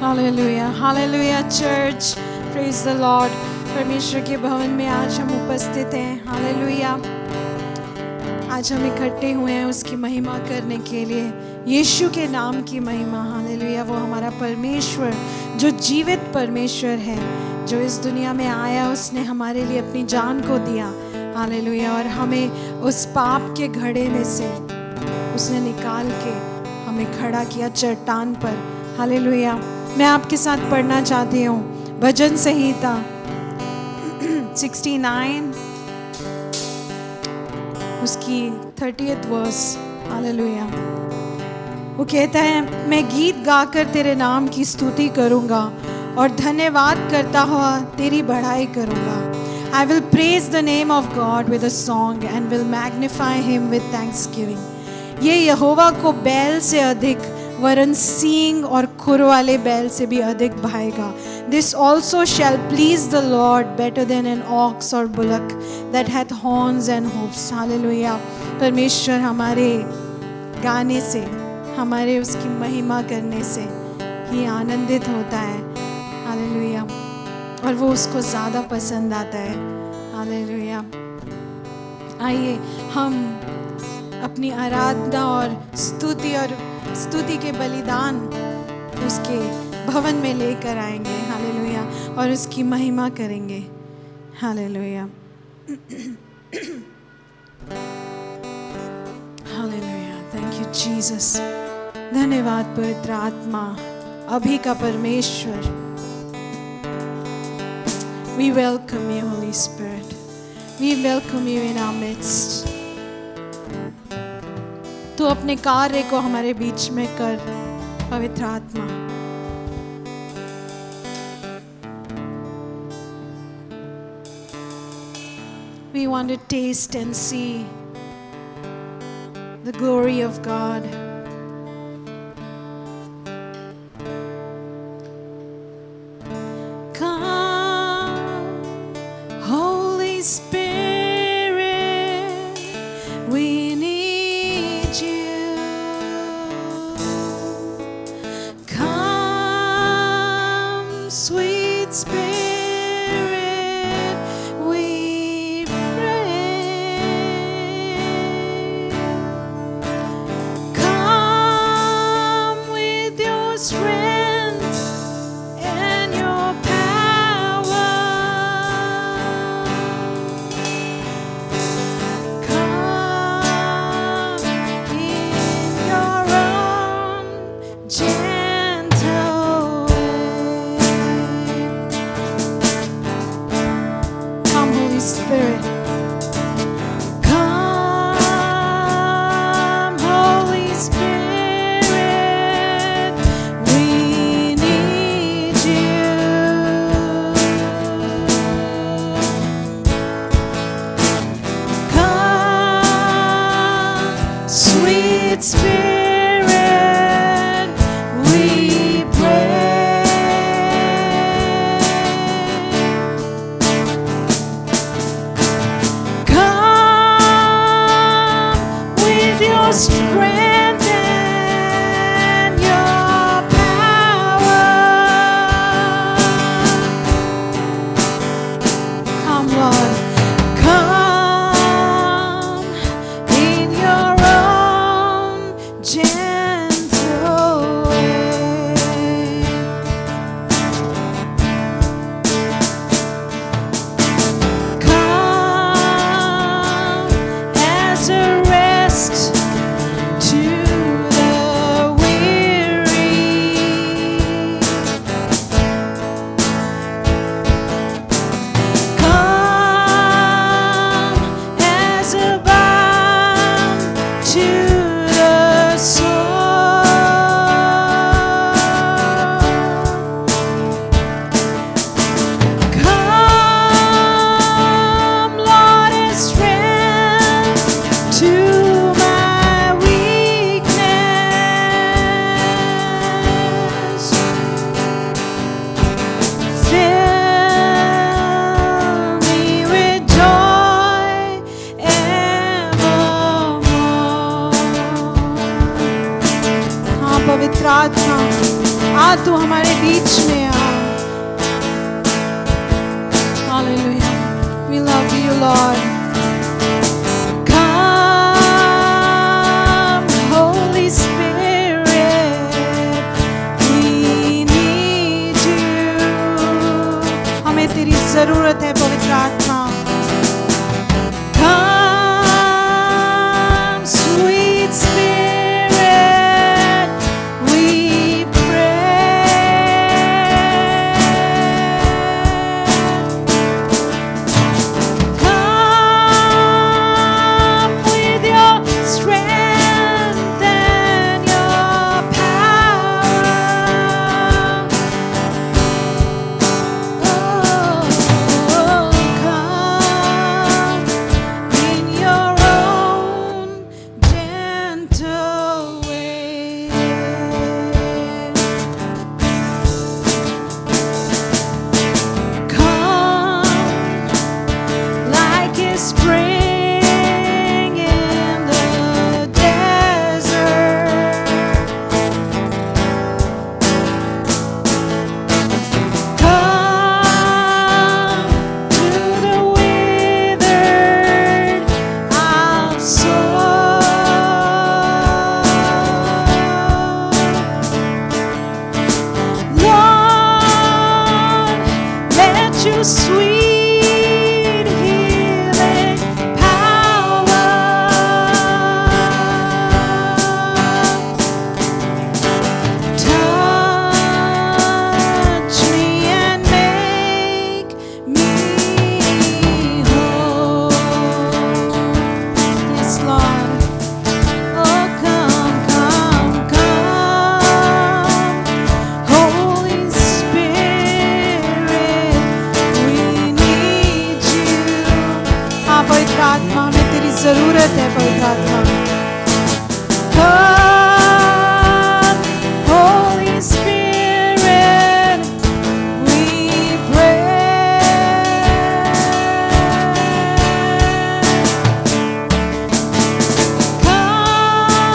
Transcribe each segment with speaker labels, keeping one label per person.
Speaker 1: Hallelujah, hallelujah church, praise the Lord. परमेश्वर के भवन में आज हम उपस्थित हैं। हालेलुया, आज हम इकट्ठे हुए हैं उसकी महिमा करने के लिए, यीशु के नाम की महिमा। हालेलुया, वो हमारा परमेश्वर जो जीवित परमेश्वर है, जो इस दुनिया में आया, उसने हमारे लिए अपनी जान को दिया। हालेलुया, और हमें उस पाप के घड़े में से उसने निकाल के हमें खड़ा किया चट्टान पर। हालेलुया, मैं आपके साथ पढ़ना चाहती हूँ भजन संहिता 69 उसकी 30th वर्स। हालेलुया, वो कहता है, मैं गीत गाकर तेरे नाम की स्तुति करूँगा और धन्यवाद करता हुआ तेरी बढ़ाई करूँगा। I will praise the name of God with a song and will magnify him with thanksgiving. ये यहोवा को बैल से अधिक वरन सींग और खुर वाले बैल से भी अधिक भाएगा। This also shall please the Lord better than an ox or bullock that hath horns and hoofs. Hallelujah, परमेश्वर हमारे गाने से, हमारे उसकी महिमा करने से ही आनंदित होता है। हालेलुया, और वो उसको ज़्यादा पसंद आता है। हालेलुया, आइए हम अपनी आराधना और स्तुति के बलिदान उसके भवन में लेकर आएंगे। हालेलुया, और उसकी महिमा करेंगे। Hallelujah, hallelujah, thank you Jesus. धन्यवाद पवित्र आत्मा, अभी का परमेश्वर। We welcome you, Holy Spirit. We welcome you in our midst. तू अपने कार्य को हमारे बीच में कर पवित्र आत्मा। We want to taste and see the glory of God.
Speaker 2: Come
Speaker 1: तू हमारे बीच में आ। Hallelujah. We love you, Lord. Come, Holy Spirit, we need you. हमें तेरी जरूरत है पवित्र आत्मा। Come, sweet Spirit, we sweet healing power. Touch me and make me whole. Yes, Lord. Oh, come, come, come, Holy Spirit, we need you. हाँ पवित्र आत्मा, हमें तेरी जरूरत है पवित्र आत्मा। Come, Holy Spirit, we pray.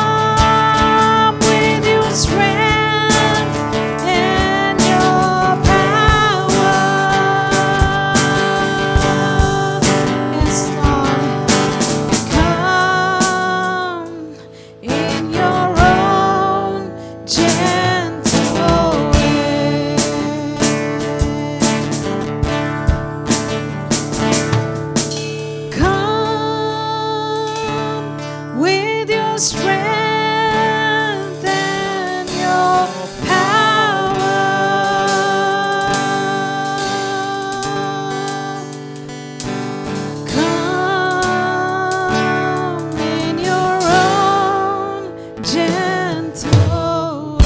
Speaker 1: Come with your strength and your power. Yes, Lord. Come in your own gentle way. Come with your strength and your power. Come in your own gentle way.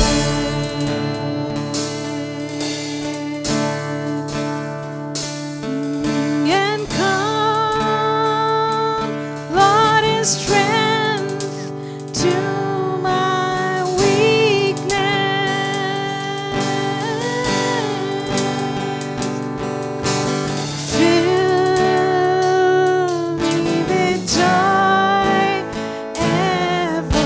Speaker 1: And come, Lord, in strength to my weakness. Fill me with joy evermore.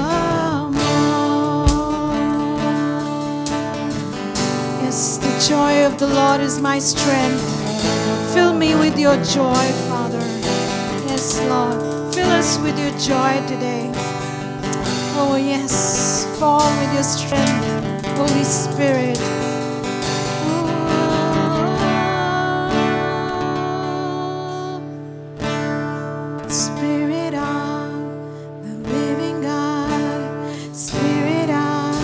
Speaker 1: Yes, the joy of the Lord is my strength. Fill me with your joy, Father. Yes, Lord. Fill us with your joy today. Oh, yes. Fall with your strength, Holy Spirit. Spirit of the living God, Spirit of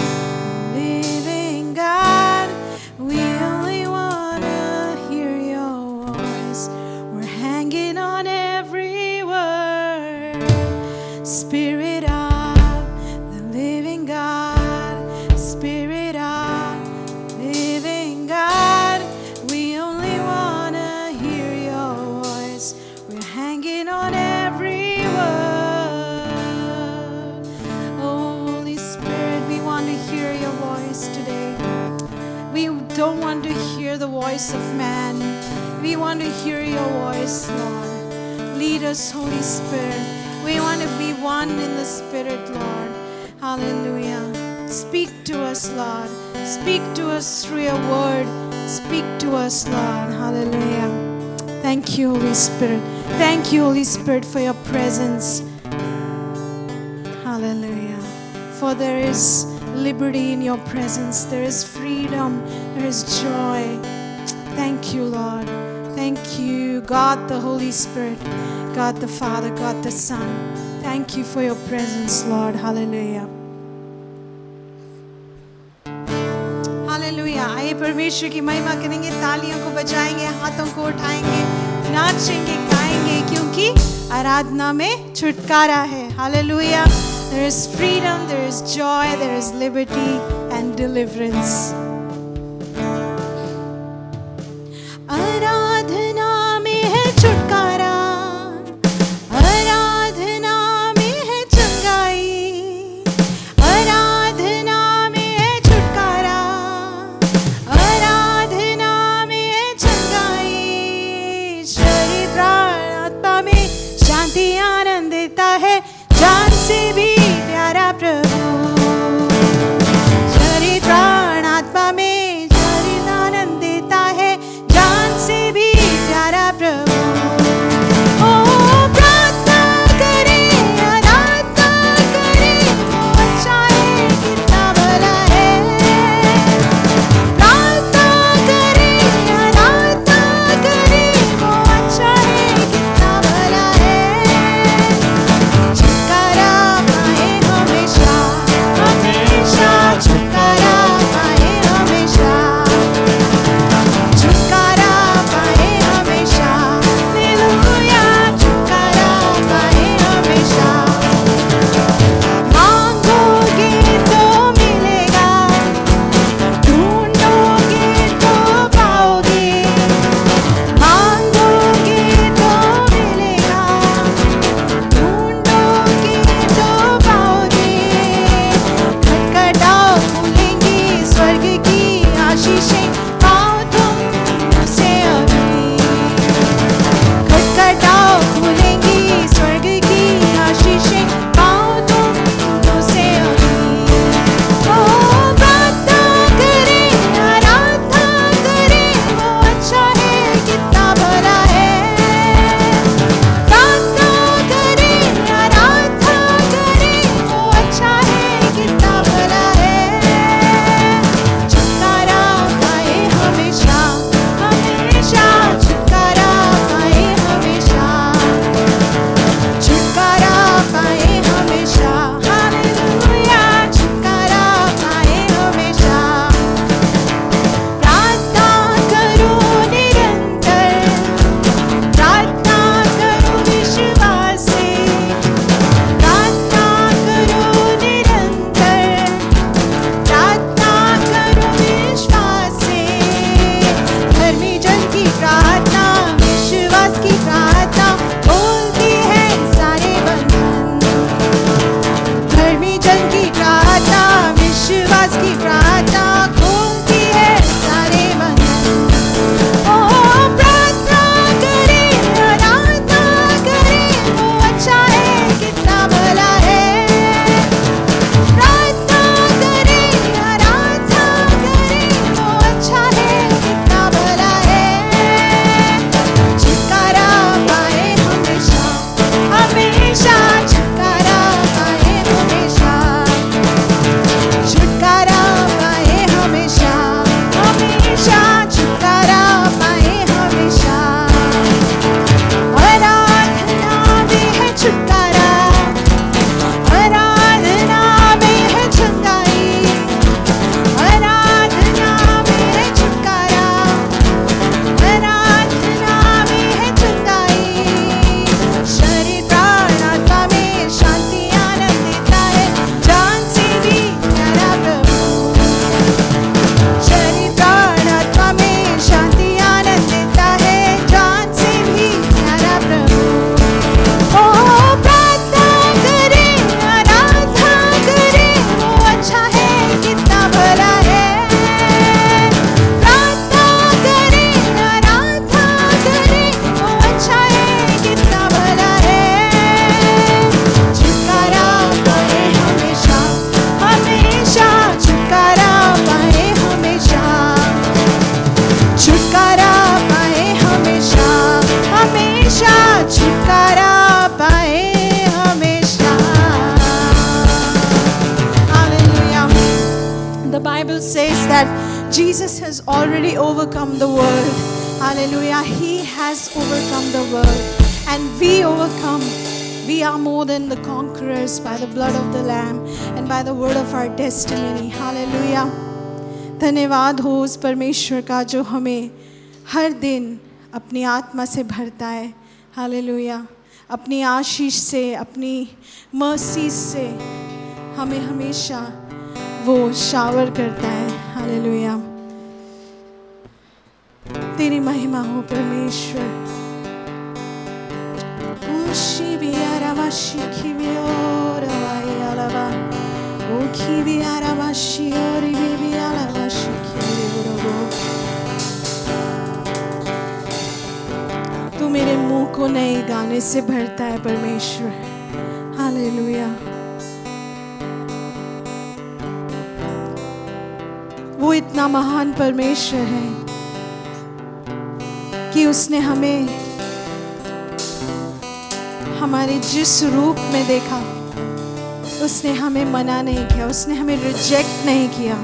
Speaker 1: the living God, we only want to hear your voice. We're hanging on every word. Spirit of the living God, Spirit of living God, we only want to hear your voice. We're hanging on every word. Oh, Holy Spirit, we want to hear your voice today. We don't want to hear the voice of man. We want to hear your voice, Lord. Lead us, Holy Spirit. We want to be one in the Spirit, Lord. Hallelujah. Speak to us, Lord. Speak to us through your word. Speak to us, Lord. Hallelujah. Thank you, Holy Spirit. Thank you, Holy Spirit, for your presence. Hallelujah. For there is liberty in your presence. There is freedom. There is joy. Thank you, Lord. Thank you, God the Holy Spirit, God the Father, God the Son. Thank you for your presence, Lord. Hallelujah. Hallelujah. आइए परमेश्वर की महिमा करेंगे, तालियों को बजाएंगे, हाथों को उठाएंगे, नाचेंगे, गाएंगे, क्योंकि आराधना में छुटकारा है। Hallelujah. There is freedom, there is joy, there is liberty and deliverance. आराधना में है छुटकारा, आराधना में है चंगाई, आराधना में है छुटकारा, आराधना में है चंगाई। शरीर प्राण आत्मा में शांति आनंद देता है, जान से भी प्यारा प्रभु। शरीर प्राण आत्मा Jesus has already overcome the world. Hallelujah. He has overcome the world. And we overcome. We are more than the conquerors by the blood of the Lamb and by the word of our testimony. Hallelujah. धन्यवाद हो उस परमेश्वर का जो हमें हर दिन अपनी आत्मा से भरता है. हालेलुया. अपनी आशीष से, अपनी मर्सी से हमें हमेशा वो शावर करता है. हालेलुया. तेरी महिमा हो परमेश्वर. तू मेरे मुंह को नए गाने से भरता है परमेश्वर. हालेलुया. वो इतना महान परमेश्वर है कि उसने हमें हमारे जिस रूप में देखा, उसने हमें मना नहीं किया, उसने हमें रिजेक्ट नहीं किया.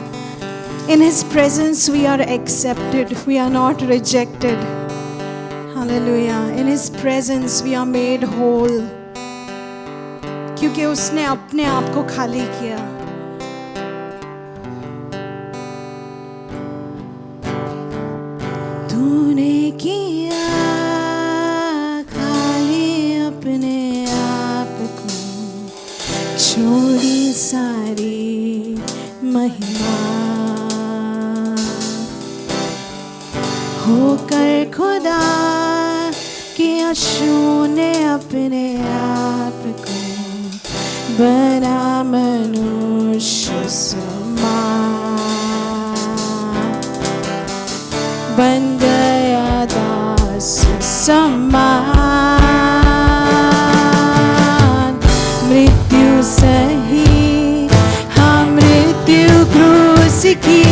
Speaker 1: In His presence we are accepted, we are not rejected. Hallelujah. In His presence we are made whole. क्योंकि उसने अपने आप को खाली किया. तूने किया खाली अपने आप को, छोड़ी सारी महिमा, होकर खुदा के अश्रों ने अपने आप को बना मनुष्य समान, बन गया दास समान. मृत्यु सही, हाँ मृत्यु क्रूस की,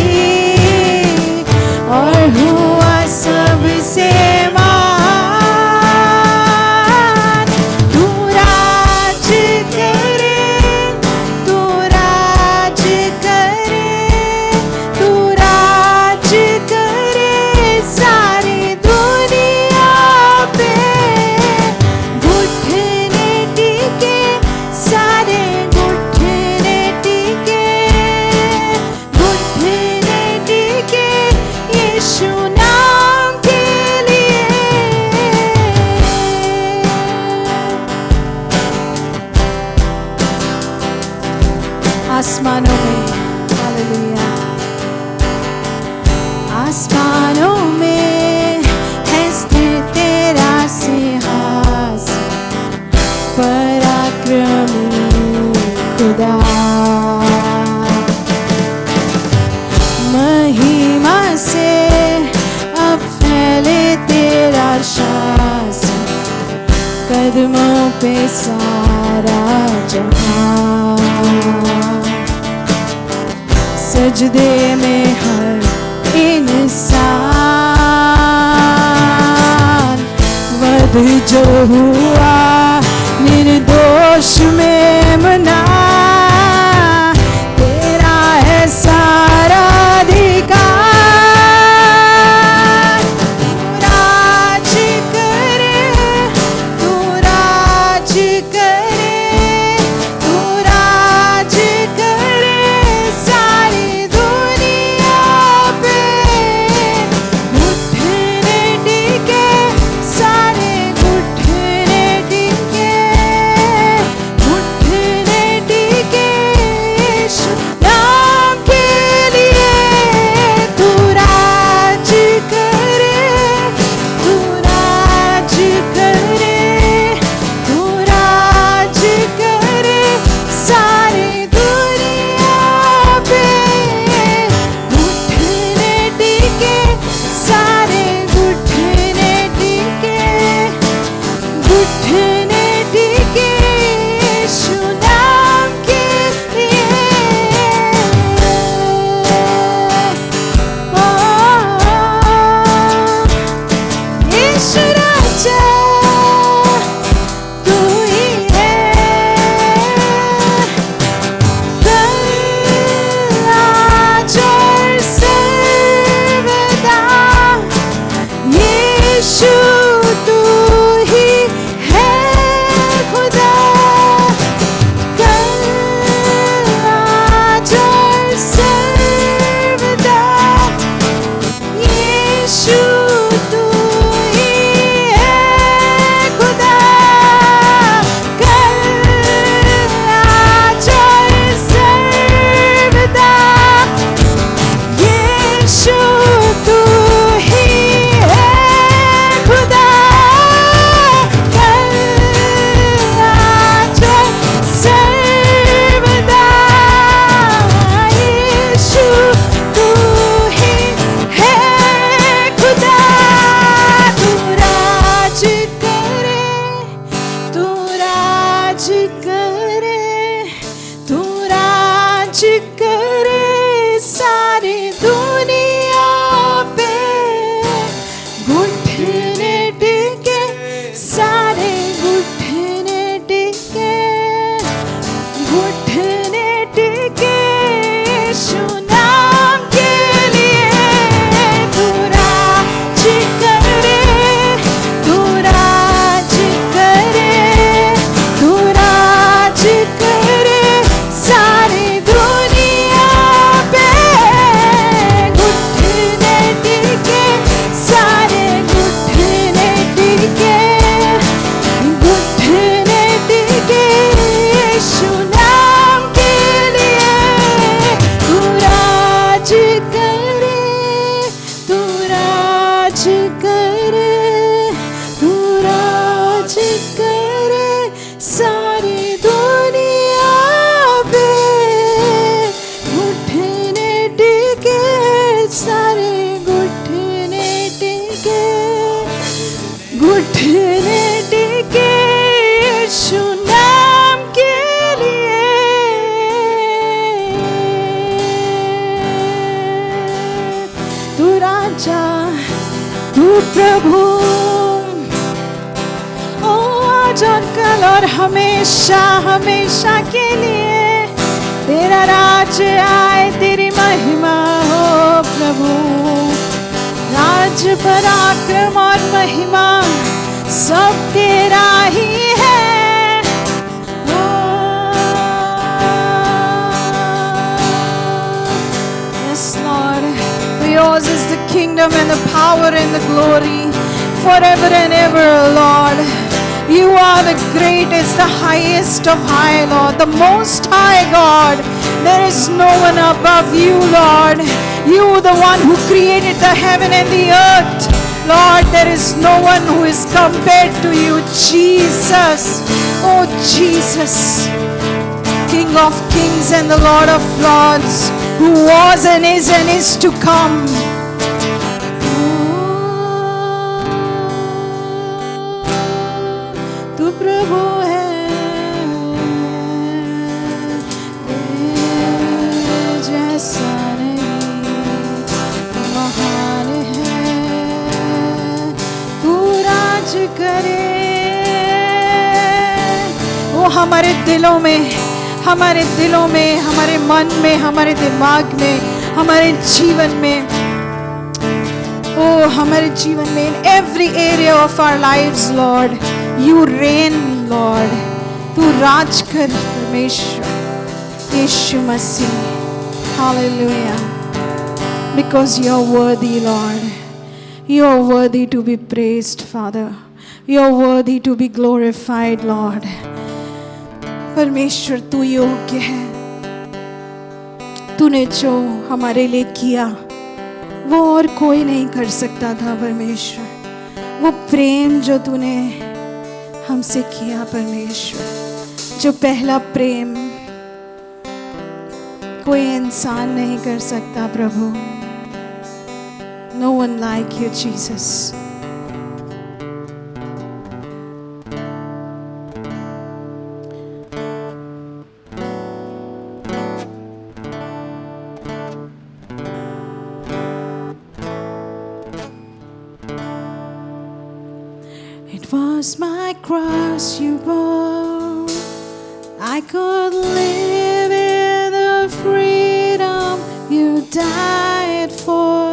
Speaker 1: और हुआ सबसे आसमानों में. हालेलुया. आसमानों में है स्थिर तेरा सिंहासन, पराक्रमी खुदा. महिमा से अब फैले तेरा शासन, कदमों पे सारा जहां. सजदे में हर इंसान, वध जो हुआ निर्दोष में मना, तेरा है सारा अधिकार. तू राज करे, तू राज करे, तू राज करे सारी दुनिया पे. घुटने टिके सारे, घुटने टिके, घुटने तू राजा, तू प्रभु, ओ आज और कल और हमेशा हमेशा के लिए तेरा राज्य आए, तेरी महिमा हो प्रभु। राज पराक्रम और महिमा सब तेरा ही है। Yes, Lord, for yours is the kingdom and the power and the glory forever and ever, Lord. You are the greatest, the highest of high, Lord, the most high God. There is no one above you, Lord. You, the one who created the heaven and the earth. Lord, there is no one who is compared to you, Jesus. Oh, Jesus, King of kings and the Lord of lords, who was and is to come. तू प्रभु है, तेरे जैसा नहीं, महान है, तू राज करे। वो हमारे दिलों में, हमारे दिलों में, हमारे मन में, हमारे दिमाग में, हमारे जीवन में, ओ हमारे जीवन में, in every area of our lives, Lord, you reign, Lord. तू राज कर परमेश्वर, यीशु मसीह, hallelujah. Because you are worthy, Lord. You are worthy to be praised, Father. You are worthy to be glorified, Lord. परमेश्वर तू योग्य है। तूने जो हमारे लिए किया वो और कोई नहीं कर सकता था परमेश्वर। वो प्रेम जो तूने हमसे किया परमेश्वर, जो पहला प्रेम कोई इंसान नहीं कर सकता प्रभु। No one like you, Jesus. It was my cross you bore. I could live in the freedom you died for.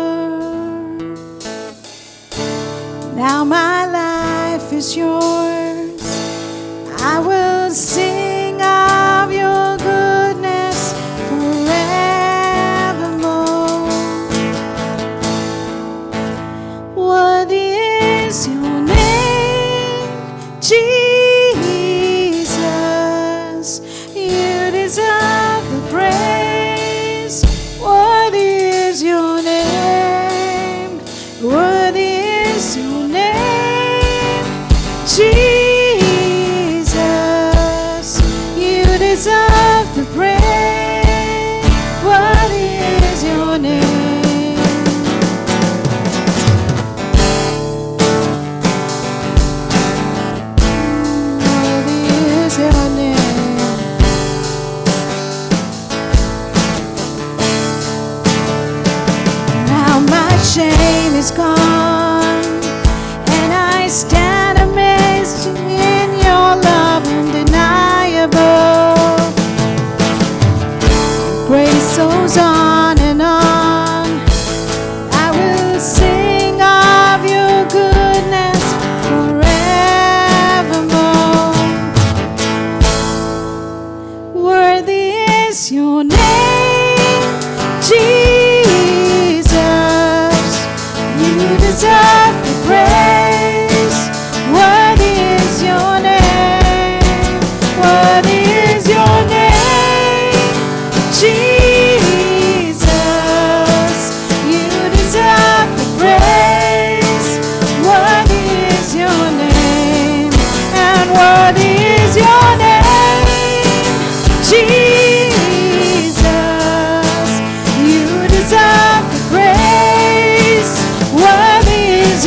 Speaker 1: Now my life is yours. I will sing of your goodness forevermore. Worthy is your name, Jesus. You deserve the praise. Worthy is your name. Worthy is your name, Jesus. You deserve the praise. Worthy is your name. Worthy is your name. Now my shame is gone, and I stand amazed in your love undeniable. Grace goes on and on. I will sing of your goodness forevermore. Worthy is your name, Jesus. You deserve the praise. Worthy is your name. Worthy is your name, Jesus. You deserve the praise. Worthy is your name. And worthy is your name, Jesus. You deserve the praise. Worthy is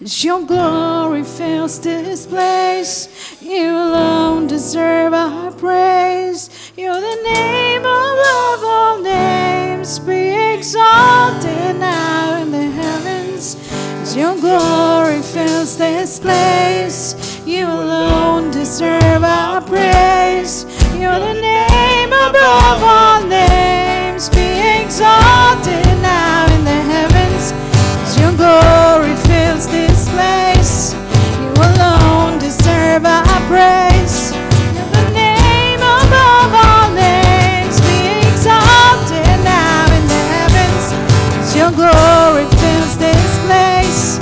Speaker 1: as your glory fills this place. You alone deserve our praise. You're the name above all names. Be exalted now in the heavens as your glory fills this place. You alone deserve our praise. You're the name above all names. Be exalted now in the heavens as your glory fills this place. You alone deserve our praise. You're the name above all names. Be exalted now in the heavens as your glory fills this place.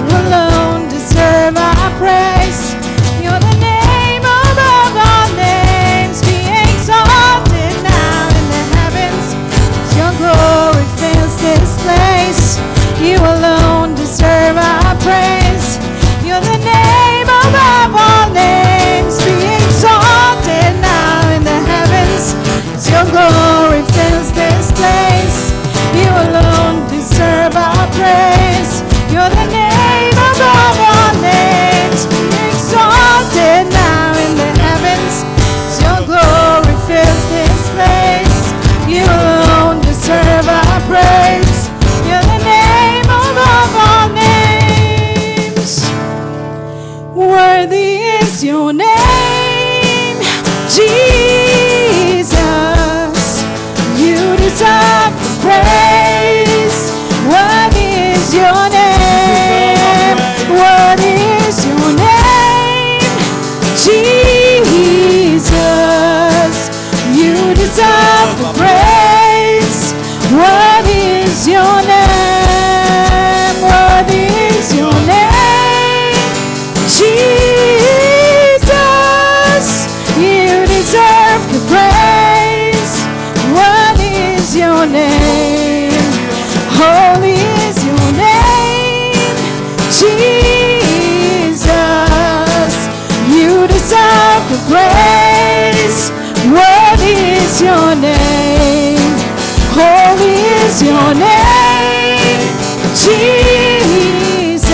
Speaker 1: You alone deserve our praise. You're the name above all names. Be exalted now in the heavens as your glory fills this place. You alone deserve our praise. You're the name above all names. Be exalted now in the heavens as your glory fills this place. You alone deserve our praise. You're the name above all names. Be exalted now in the heavens as your glory fills this place. You alone deserve our praise. You're the name above all names. Worthy is your name, Jesus. You deserve the praise. Worthy is your name. Worthy is your name, Jesus. You deserve the praise. Worthy is your name. Worthy is your name, Jesus. You deserve the praise. Worthy is your name. Holy is your name, Jesus. You deserve the praise. Worthy is your name. Holy is your name, Jesus.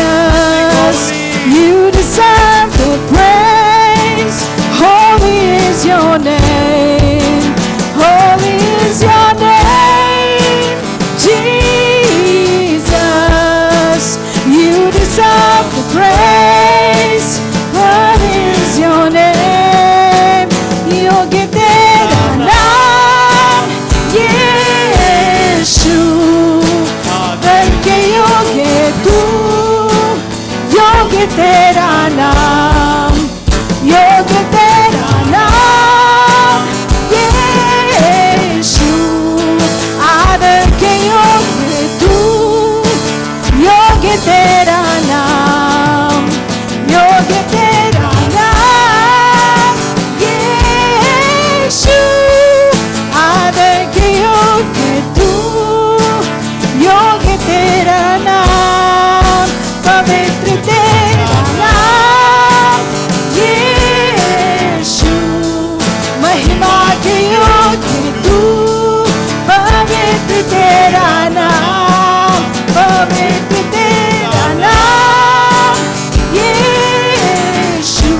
Speaker 1: You deserve the praise. Holy is your name. Holy is your name, Jesus. You deserve the praise. What is your name? Yogi tera naam, Yeshu. Karke yogi tu, yogi tera naam, yogi tera naam, Yeshu. Adar ke yogi tu, yogi tera naam, yogi tera naam, Yeshu. Adar ke yogi tu, yogi tera naam, पवित्र तेरा नाम यीशु, महिमा के योग्य तू, पवित्र तेरा नाम, पवित्र तेरा नाम यीशु,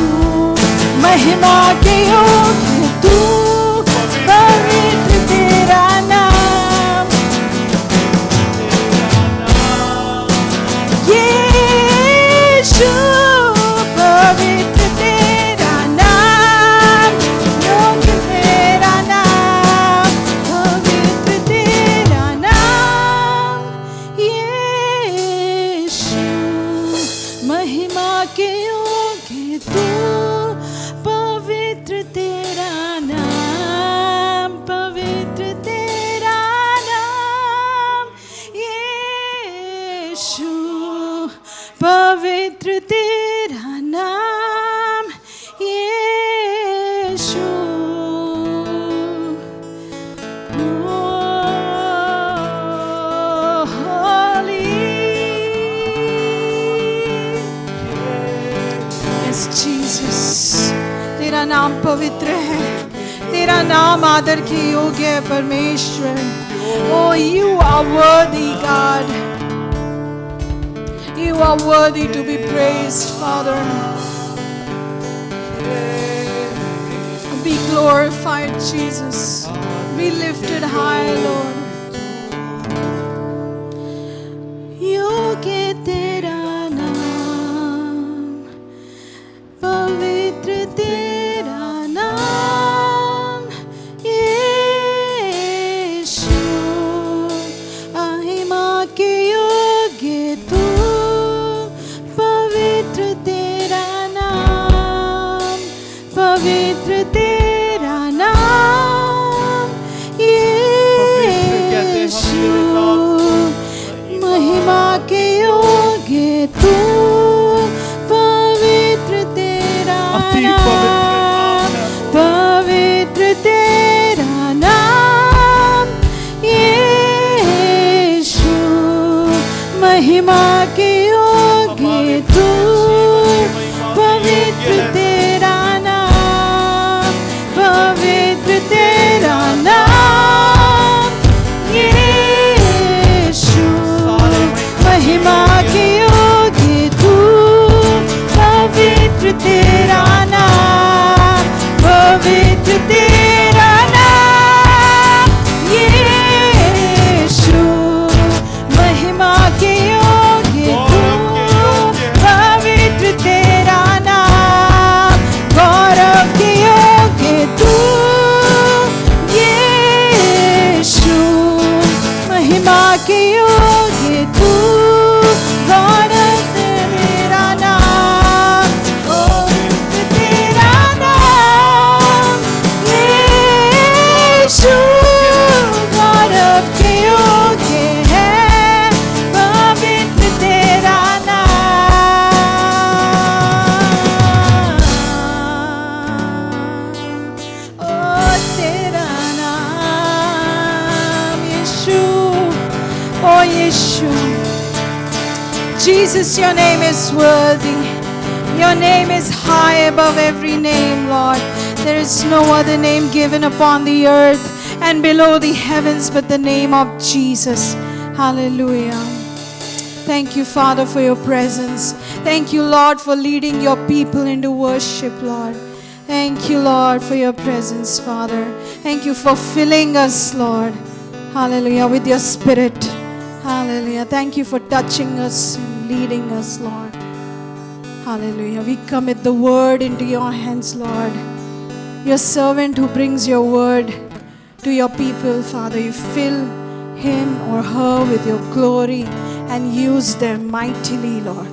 Speaker 1: महिमा के योग्य तू, पवित्र तेरा नाम यीशु, पवित्र तेरा नाम, योग्य तेरा नाम, पवित्र तेरा नाम यीशु, महिमा के योग्य तू, पवित्र तेरा नाम, पवित्र तेरा नाम यीशु, पवित्र तेरा नाम यीशु। Holy, yes Jesus, तेरा नाम पवित्र है, तेरा नाम आदर के योग्य है परमेश्वर। Oh, you are worthy, God. You are worthy to be praised, Father. Be glorified, Jesus. Be lifted high, Lord. योग्य तेरा नाम, पवित्र तेरा नाम, यीशु। महिमा के योग्य तू, पवित्र तेरा नाम, पवित्र तेरा नाम, यीशु। महिमा के योग्य तू, पवित्र तेरा नाम, पवित्र तेरा नाम, यीशु। महिमा के योग्य तू, पवित्र तेरा नाम, पवित्र तेरा नाम, यीशु। महिमा के योग्य तू, पवित्र तेरा नाम, पवित्र तेरा नाम, यीशु। महिमा के योग्य तू, पवित्र तेरा नाम, गौरव के योग्य तू, यीशु। महिमा के योग्य तू, गौरव तेरा नाम, पवित्र तेरा नाम, यीशु। गौरव के योग्य है, पवित्र तेरा नाम, ओ तेरा नाम, यीशु। Oh Yeshua, Jesus, your name is worthy. Your name is high above every name, Lord. There is no other name given upon the earth and below the heavens but the name of Jesus. Hallelujah. Thank you, Father, for your presence. Thank you, Lord, for leading your people into worship, Lord. Thank you, Lord, for your presence, Father. Thank you for filling us, Lord. Hallelujah, with your spirit. Hallelujah. Thank you for touching us and leading us, Lord. Hallelujah. We commit the word into your hands, Lord. Your servant who brings your word to your people, Father, you fill him or her with your glory and use them mightily, Lord.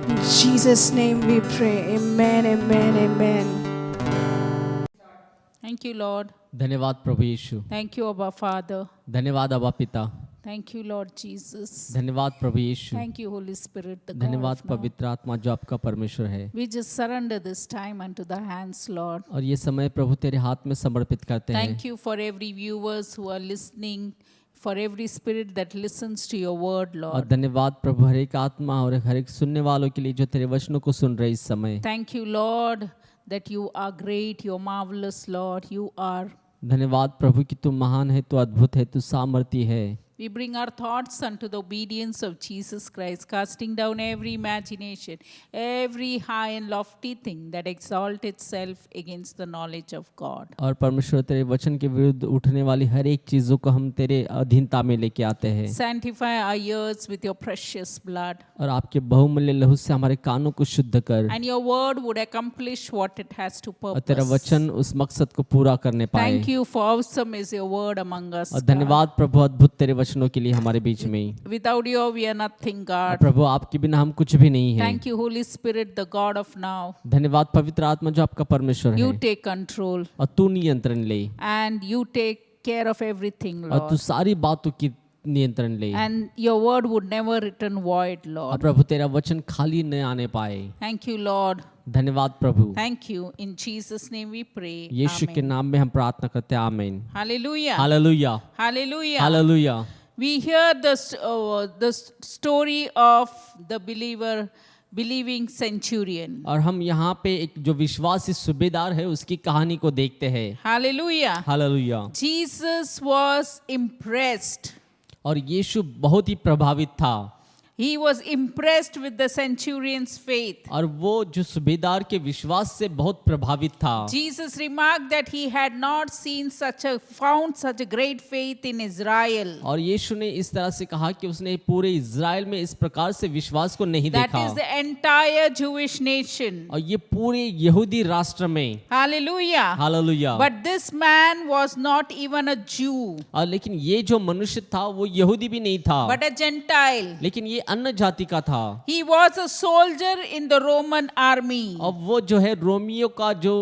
Speaker 1: In Jesus' name we pray. Amen, amen, amen.
Speaker 2: Thank you, Lord.
Speaker 3: धन्यवाद प्रभु यीशु।
Speaker 2: Thank you, Abba Father.
Speaker 3: धन्यवाद अब्बा पिता।
Speaker 2: Thank you, Lord Jesus.
Speaker 3: धन्यवाद प्रभु यीशु।
Speaker 2: Thank you, Holy Spirit, the God
Speaker 3: धन्यवाद
Speaker 2: of now.
Speaker 3: पवित्र आत्मा जो आपका परमेश्वर है।
Speaker 2: We just surrender this time unto the hands, Lord.
Speaker 3: और ये समय प्रभु तेरे हाथ में समर्पित करते हैं।
Speaker 2: Thank you for every viewers who are listening, for every spirit that listens to your word,
Speaker 3: और
Speaker 2: Lord.
Speaker 3: धन्यवाद प्रभु हर एक आत्मा और हर एक सुनने वालों के लिए जो तेरे वचनों को सुन रहे इस समय।
Speaker 2: Thank you, Lord, that you are great, you're marvelous, Lord. You are.
Speaker 3: धन्यवाद प्रभु कि तू महान है, तू अद्भुत है, तू सामर्थी है।
Speaker 2: We bring our thoughts unto the obedience of Jesus Christ, casting down every imagination, every high and lofty thing that exalts itself against the knowledge of God.
Speaker 3: और परमेश्वर तेरे वचन के विरुद्ध उठने वाली हर एक चीजों को हम तेरे अधीनता में लेके आते हैं।
Speaker 2: Sanctify our ears with your precious blood.
Speaker 3: और आपके बहुमूल्य लहू से हमारे कानों को शुद्ध कर।
Speaker 2: And your word would accomplish what it has to
Speaker 3: और तेरा
Speaker 2: purpose.
Speaker 3: वचन उस मकसद को पूरा करने पाए।
Speaker 2: Thank you for awesome is your word among us.
Speaker 3: और
Speaker 2: God.
Speaker 3: धन्यवाद प्रभु अद्भुत तेरे वचनों के लिए हमारे बीच में।
Speaker 2: Without you we are nothing,
Speaker 3: और
Speaker 2: God.
Speaker 3: प्रभु आपके बिना हम कुछ भी नहीं हैं।
Speaker 2: Thank you, Holy Spirit, the God of now.
Speaker 3: धन्यवाद पवित्र आत्मा जो आपका परमेश्वर
Speaker 2: You
Speaker 3: है
Speaker 2: take control
Speaker 3: और तू नियंत्रण ले
Speaker 2: and you take care of everything,
Speaker 3: और तू
Speaker 2: Lord.
Speaker 3: सारी बातों की नियंत्रण ले।
Speaker 2: And your word would never return void,
Speaker 3: और
Speaker 2: Lord.
Speaker 3: प्रभु तेरा वचन खाली न आने पाए।
Speaker 2: Thank you, Lord.
Speaker 3: धन्यवाद प्रभु।
Speaker 2: Thank you. In Jesus' name we pray.
Speaker 3: यीशु के
Speaker 2: Amen.
Speaker 3: नाम में हम प्रार्थना करते हैं, आमीन।
Speaker 2: Hallelujah.
Speaker 3: Hallelujah
Speaker 2: Hallelujah.
Speaker 3: Hallelujah.
Speaker 2: We hear the story of the believing centurion.
Speaker 3: और हम यहाँ पे एक जो विश्वासी सूबेदार है उसकी कहानी को देखते हैं।
Speaker 2: Hallelujah.
Speaker 3: Hallelujah.
Speaker 2: Jesus was impressed
Speaker 3: और यीशु बहुत ही प्रभावित था
Speaker 2: He was impressed with the centurion's faith.
Speaker 3: और वो जो सूबेदार के विश्वास से बहुत प्रभावित था।
Speaker 2: Jesus remarked that he had not found such a great faith in Israel.
Speaker 3: और यीशु ने इस तरह से कहा कि उसने पूरे इज़राइल में इस प्रकार से विश्वास को नहीं
Speaker 2: That
Speaker 3: देखा।
Speaker 2: is the entire Jewish nation.
Speaker 3: और ये पूरे यहूदी राष्ट्र में।
Speaker 2: Hallelujah.
Speaker 3: Hallelujah.
Speaker 2: But this man was not even a Jew,
Speaker 3: और लेकिन ये जो मनुष्य था वो यहूदी भी नहीं था,
Speaker 2: but a Gentile.
Speaker 3: लेकिन ये अन्य जाति का था।
Speaker 2: He was a soldier in the Roman army.
Speaker 3: और वो जो है रोमियो का जो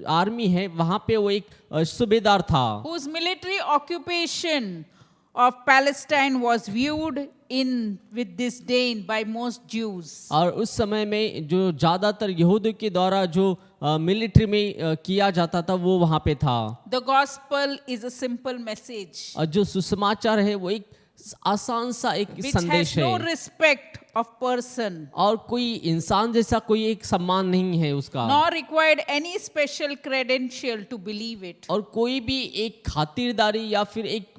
Speaker 3: आर्मी है वहां पे वो एक सूबेदार था,
Speaker 2: Whose military occupation of Palestine was viewed in with disdain by most Jews.
Speaker 3: और उस समय में जो ज्यादातर यहूदियों के द्वारा जो मिलिट्री में किया जाता था वो वहां पे था।
Speaker 2: The gospel is a simple message
Speaker 3: और जो सुसमाचार है वो एक आसान सा एक
Speaker 2: which
Speaker 3: संदेश
Speaker 2: has no
Speaker 3: है,
Speaker 2: respect of person,
Speaker 3: और कोई इंसान जैसा कोई एक सम्मान नहीं है उसका,
Speaker 2: nor required any special credential to believe it.
Speaker 3: और कोई भी एक खातिरदारी या फिर एक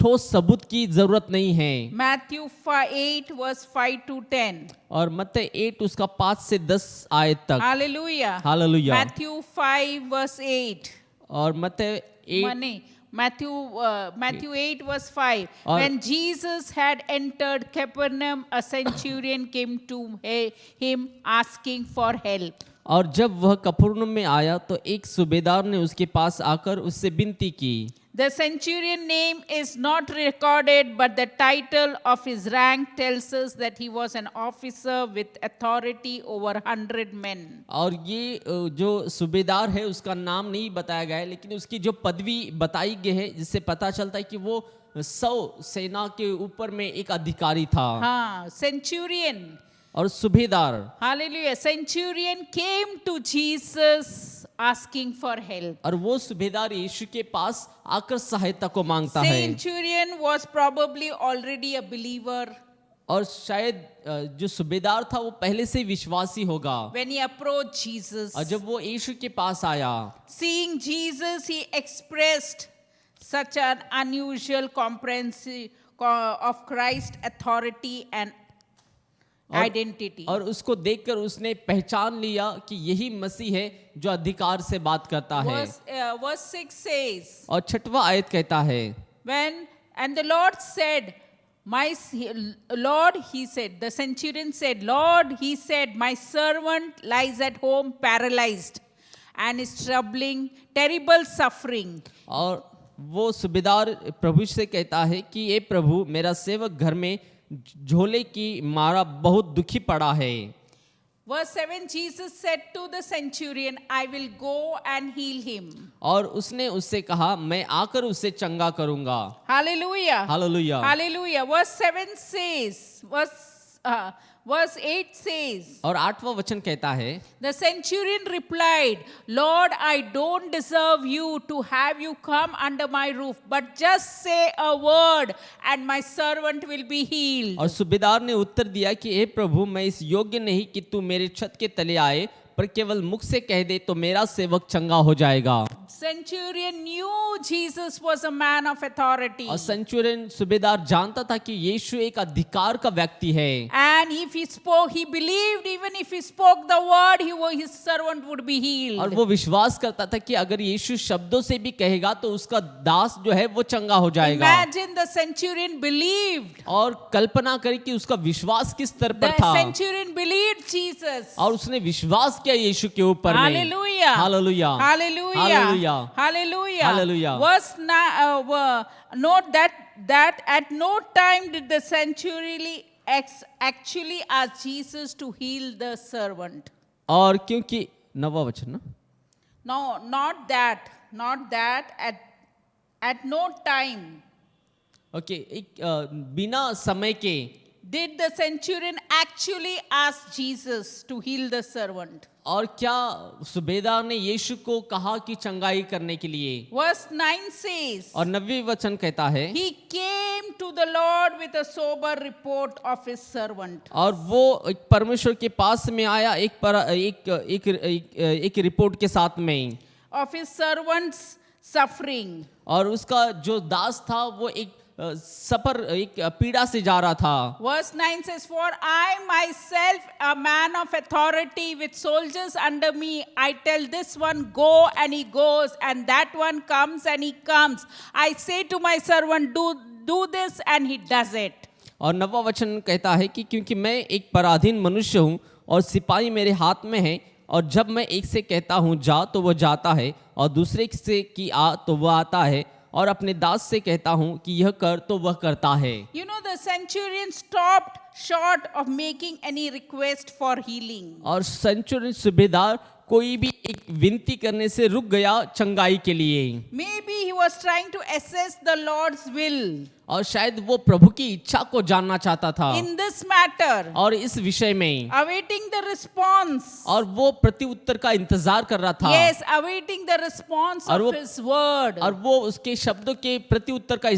Speaker 3: ठोस सबूत की जरूरत नहीं है।
Speaker 2: Matthew 8 verse 5 to 10.
Speaker 3: और मत्ती 8 उसका 5 से 10 आयत तक।
Speaker 2: Hallelujah.
Speaker 3: हालेलुया।
Speaker 2: Matthew 5 verse 8.
Speaker 3: और मत्ती 8
Speaker 2: Money. Matthew 8 verse 5.
Speaker 3: और-
Speaker 2: When Jesus had entered Capernaum, a centurion came to him asking for help.
Speaker 3: और जब वह कफरनहूम में आया तो एक सूबेदार ने उसके पास आकर उससे विनती की।
Speaker 2: The centurion name is not recorded, but the title of his rank tells us that he was an officer with authority over 100 men.
Speaker 3: और ये जो सूबेदार है उसका नाम नहीं बताया गया है, लेकिन उसकी जो पदवी बताई गई है जिससे पता चलता है कि वो 100 सेना के ऊपर में एक अधिकारी था।
Speaker 2: हाँ, centurion.
Speaker 3: और सूबेदार,
Speaker 2: Hallelujah. Centurion came to Jesus asking for help.
Speaker 3: और वो सूबेदार यीशु के पास आकर सहायता को मांगता है।
Speaker 2: Centurion was probably already a believer.
Speaker 3: और शायद जो सूबेदार था वो पहले से विश्वासी होगा।
Speaker 2: When he approached Jesus,
Speaker 3: और जब वो यीशु के पास आया,
Speaker 2: seeing Jesus, he expressed such an unusual comprehension of Christ's authority and identity.
Speaker 3: और उसको देखकर उसने पहचान लिया कि यही मसीह है जो अधिकार से बात करता है।
Speaker 2: Verse 6 says,
Speaker 3: और 6वां आयत कहता है,
Speaker 2: and the Lord said, Lord, he said, the centurion said, Lord, he said, my servant lies at home paralyzed and is troubling, terrible suffering.
Speaker 3: और वो सूबेदार प्रभु से कहता है कि ये प्रभु, मेरा सेवक घर में झोले की मारा बहुत दुखी पड़ा है।
Speaker 2: Verse 7, Jesus said to the centurion, I will go and heal him.
Speaker 3: और उसने उससे कहा, मैं आकर उसे चंगा करूंगा।
Speaker 2: Hallelujah.
Speaker 3: Hallelujah.
Speaker 2: Hallelujah. Verse 7 says, verse 8 says,
Speaker 3: और 8वां वचन कहता है,
Speaker 2: the centurion replied, Lord, I don't deserve you to have you come under my roof, but just say a word and my servant will be healed.
Speaker 3: और सूबेदार ने उत्तर दिया कि हे प्रभु, मैं इस योग्य नहीं कि तू मेरे छत के तले आए, पर केवल मुख से कह दे तो मेरा सेवक चंगा हो जाएगा।
Speaker 2: Centurion knew Jesus was a man of authority.
Speaker 3: और सेंचुरियन सूबेदार जानता था कि यीशु एक अधिकार का व्यक्ति है।
Speaker 2: And if he spoke, he believed even if he spoke the word, his servant would be healed.
Speaker 3: और वो विश्वास करता था कि अगर यीशु शब्दों से भी कहेगा तो उसका दास जो है वो चंगा हो जाएगा।
Speaker 2: Imagine the centurion believed.
Speaker 3: और कल्पना करें कि उसका विश्वास किस स्तर पर
Speaker 2: The
Speaker 3: था।
Speaker 2: centurion believed Jesus.
Speaker 3: और उसने विश्वास किया यीशु के ऊपर में।
Speaker 2: Hallelujah.
Speaker 3: Hallelujah.
Speaker 2: Hallelujah.
Speaker 3: Hallelujah.
Speaker 2: Hallelujah.
Speaker 3: Hallelujah.
Speaker 2: Note that at no time did the centurion actually ask Jesus to heal the servant.
Speaker 3: और क्योंकि 9वां वचन ना,
Speaker 2: No, not that. At no time
Speaker 3: okay, एक बिना समय के
Speaker 2: did the centurion actually ask Jesus to heal the servant.
Speaker 3: और क्या सूबेदार ने यीशु को कहा कि चंगाई करने के लिए।
Speaker 2: Verse 9 says,
Speaker 3: और 9वें वचन कहता है,
Speaker 2: he came to the Lord with a sober report of his servant.
Speaker 3: और वो एक परमेश्वर के पास में आया एक रिपोर्ट के साथ में,
Speaker 2: Of his servant's suffering.
Speaker 3: और उसका जो दास था वो एक सफर एक पीड़ा से जा रहा था।
Speaker 2: Verse 9 says, For I myself, a man of authority with soldiers under me, I tell this one, go, and he goes, and that one comes, and he comes. I say to my servant, do this, and he does it.
Speaker 3: और 9वां वचन कहता है कि क्योंकि मैं एक पराधीन मनुष्य हूँ और सिपाही मेरे हाथ में है, और जब मैं एक से कहता हूँ जा तो वह जाता है, और दूसरे से कि आ तो वह आता है, और अपने दास से कहता हूँ कि यह कर तो वह करता है।
Speaker 2: You know, the centurion stopped short of making any request for healing.
Speaker 3: और सेंचुरियन सूबेदार कोई भी एक विनती करने से रुक गया चंगाई के लिए।
Speaker 2: Maybe he was trying to assess the Lord's will
Speaker 3: और शायद वो प्रभु की इच्छा को जानना चाहता था
Speaker 2: in this matter,
Speaker 3: और इस विषय में,
Speaker 2: awaiting the response.
Speaker 3: और वो प्रति उत्तर का इंतजार कर रहा था।
Speaker 2: Yes, awaiting the response
Speaker 3: और
Speaker 2: of
Speaker 3: वो-
Speaker 2: his word.
Speaker 3: और वो उसके शब्दों के प्रति उत्तर का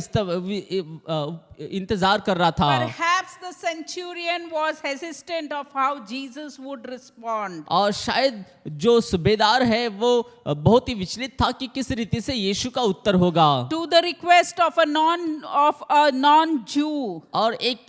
Speaker 3: इंतजार कर रहा था।
Speaker 2: Perhaps the centurion was hesitant of how Jesus would respond.
Speaker 3: और शायद जो सूबेदार है वो बहुत ही विचलित था कि किस रीति से यीशु का उत्तर होगा।
Speaker 2: To the request of a non-Jew.
Speaker 3: और एक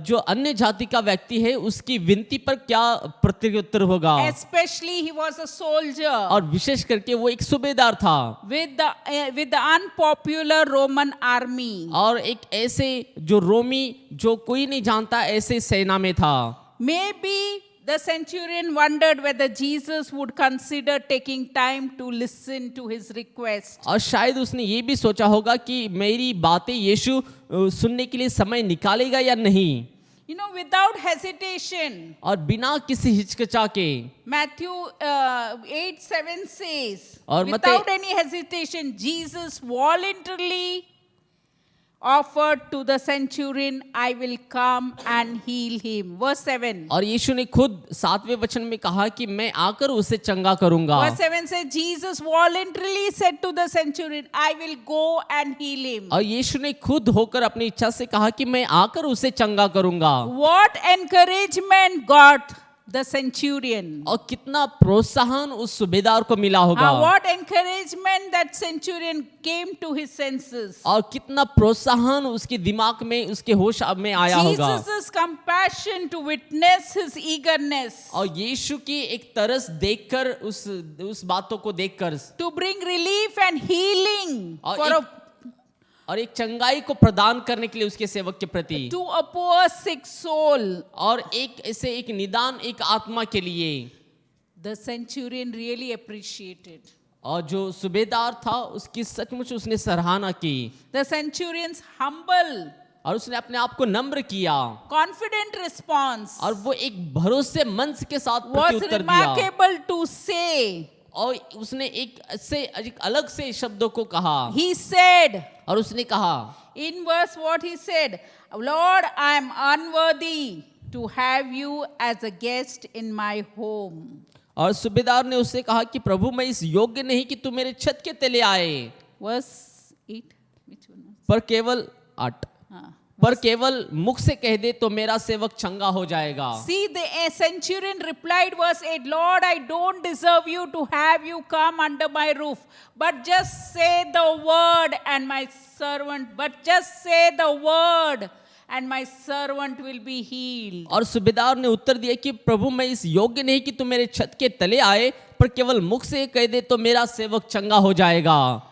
Speaker 3: जो अन्य जाति का व्यक्ति है उसकी विनती पर क्या प्रत्युत्तर होगा।
Speaker 2: Especially he was a soldier
Speaker 3: और विशेष करके वो एक सूबेदार था
Speaker 2: with the unpopular Roman army.
Speaker 3: और एक ऐसे जो रोमी जो कोई नहीं जानता ऐसे सेना में था।
Speaker 2: Maybe the centurion wondered whether Jesus would consider taking time to listen to his request.
Speaker 3: और शायद उसने ये भी सोचा होगा कि मेरी बातें यीशु सुनने के लिए समय निकालेगा या नहीं।
Speaker 2: You know, without hesitation,
Speaker 3: और बिना किसी हिचकिचा के
Speaker 2: Matthew 8:7 says,
Speaker 3: और
Speaker 2: without any hesitation, Jesus voluntarily offered to the centurion, I will come and heal him. Verse 7.
Speaker 3: और यीशु ने खुद 7वें वचन में कहा कि मैं आकर उसे चंगा करूंगा।
Speaker 2: Verse 7 says, Jesus voluntarily said to the centurion, I will go and heal him.
Speaker 3: और यीशु ने खुद होकर अपनी इच्छा से कहा कि मैं आकर उसे चंगा करूंगा।
Speaker 2: What encouragement got the centurion?
Speaker 3: और कितना प्रोत्साहन उस सूबेदार को मिला होगा।
Speaker 2: What encouragement that centurion came to his senses.
Speaker 3: और कितना प्रोत्साहन उसके दिमाग में उसके होश में आया होगा।
Speaker 2: Jesus' compassion to witness his eagerness
Speaker 3: और यीशु की एक तरस देखकर उस बातों को देखकर
Speaker 2: to bring relief and healing
Speaker 3: और एक चंगाई को प्रदान करने के लिए उसके सेवक के प्रति
Speaker 2: to a poor sick soul.
Speaker 3: और एक ऐसे एक निदान एक आत्मा के लिए
Speaker 2: The centurion really appreciated.
Speaker 3: और जो सूबेदार था उसकी सचमुच उसने सराहना की।
Speaker 2: The centurion's humble,
Speaker 3: और उसने अपने आप को नम्र किया
Speaker 2: confident response
Speaker 3: और वो एक भरोसेमंद के साथ
Speaker 2: was
Speaker 3: प्रत्युत्तर दिया।
Speaker 2: remarkable to say.
Speaker 3: और उसने एक अलग से शब्दों को कहा।
Speaker 2: He said,
Speaker 3: और उसने कहा
Speaker 2: in verse what he said, Lord, I am unworthy to have you as a guest in my home.
Speaker 3: और सूबेदार ने उससे कहा कि प्रभु मैं इस योग्य नहीं कि तू मेरे छत के तले आए,
Speaker 2: Verse 8. Which one?
Speaker 3: पर केवल 8
Speaker 2: हाँ.
Speaker 3: पर केवल मुख से कह दे तो मेरा सेवक चंगा हो जाएगा।
Speaker 2: See, the centurion replied, verse 8, Lord, I don't deserve you to have you come under my roof, but just say the word and my servant and my servant will be healed.
Speaker 3: और सूबेदार ने उत्तर दिया कि प्रभु मैं इस योग्य नहीं कि तू मेरे छत के तले आए, पर केवल मुख से कह दे तो मेरा सेवक चंगा हो जाएगा।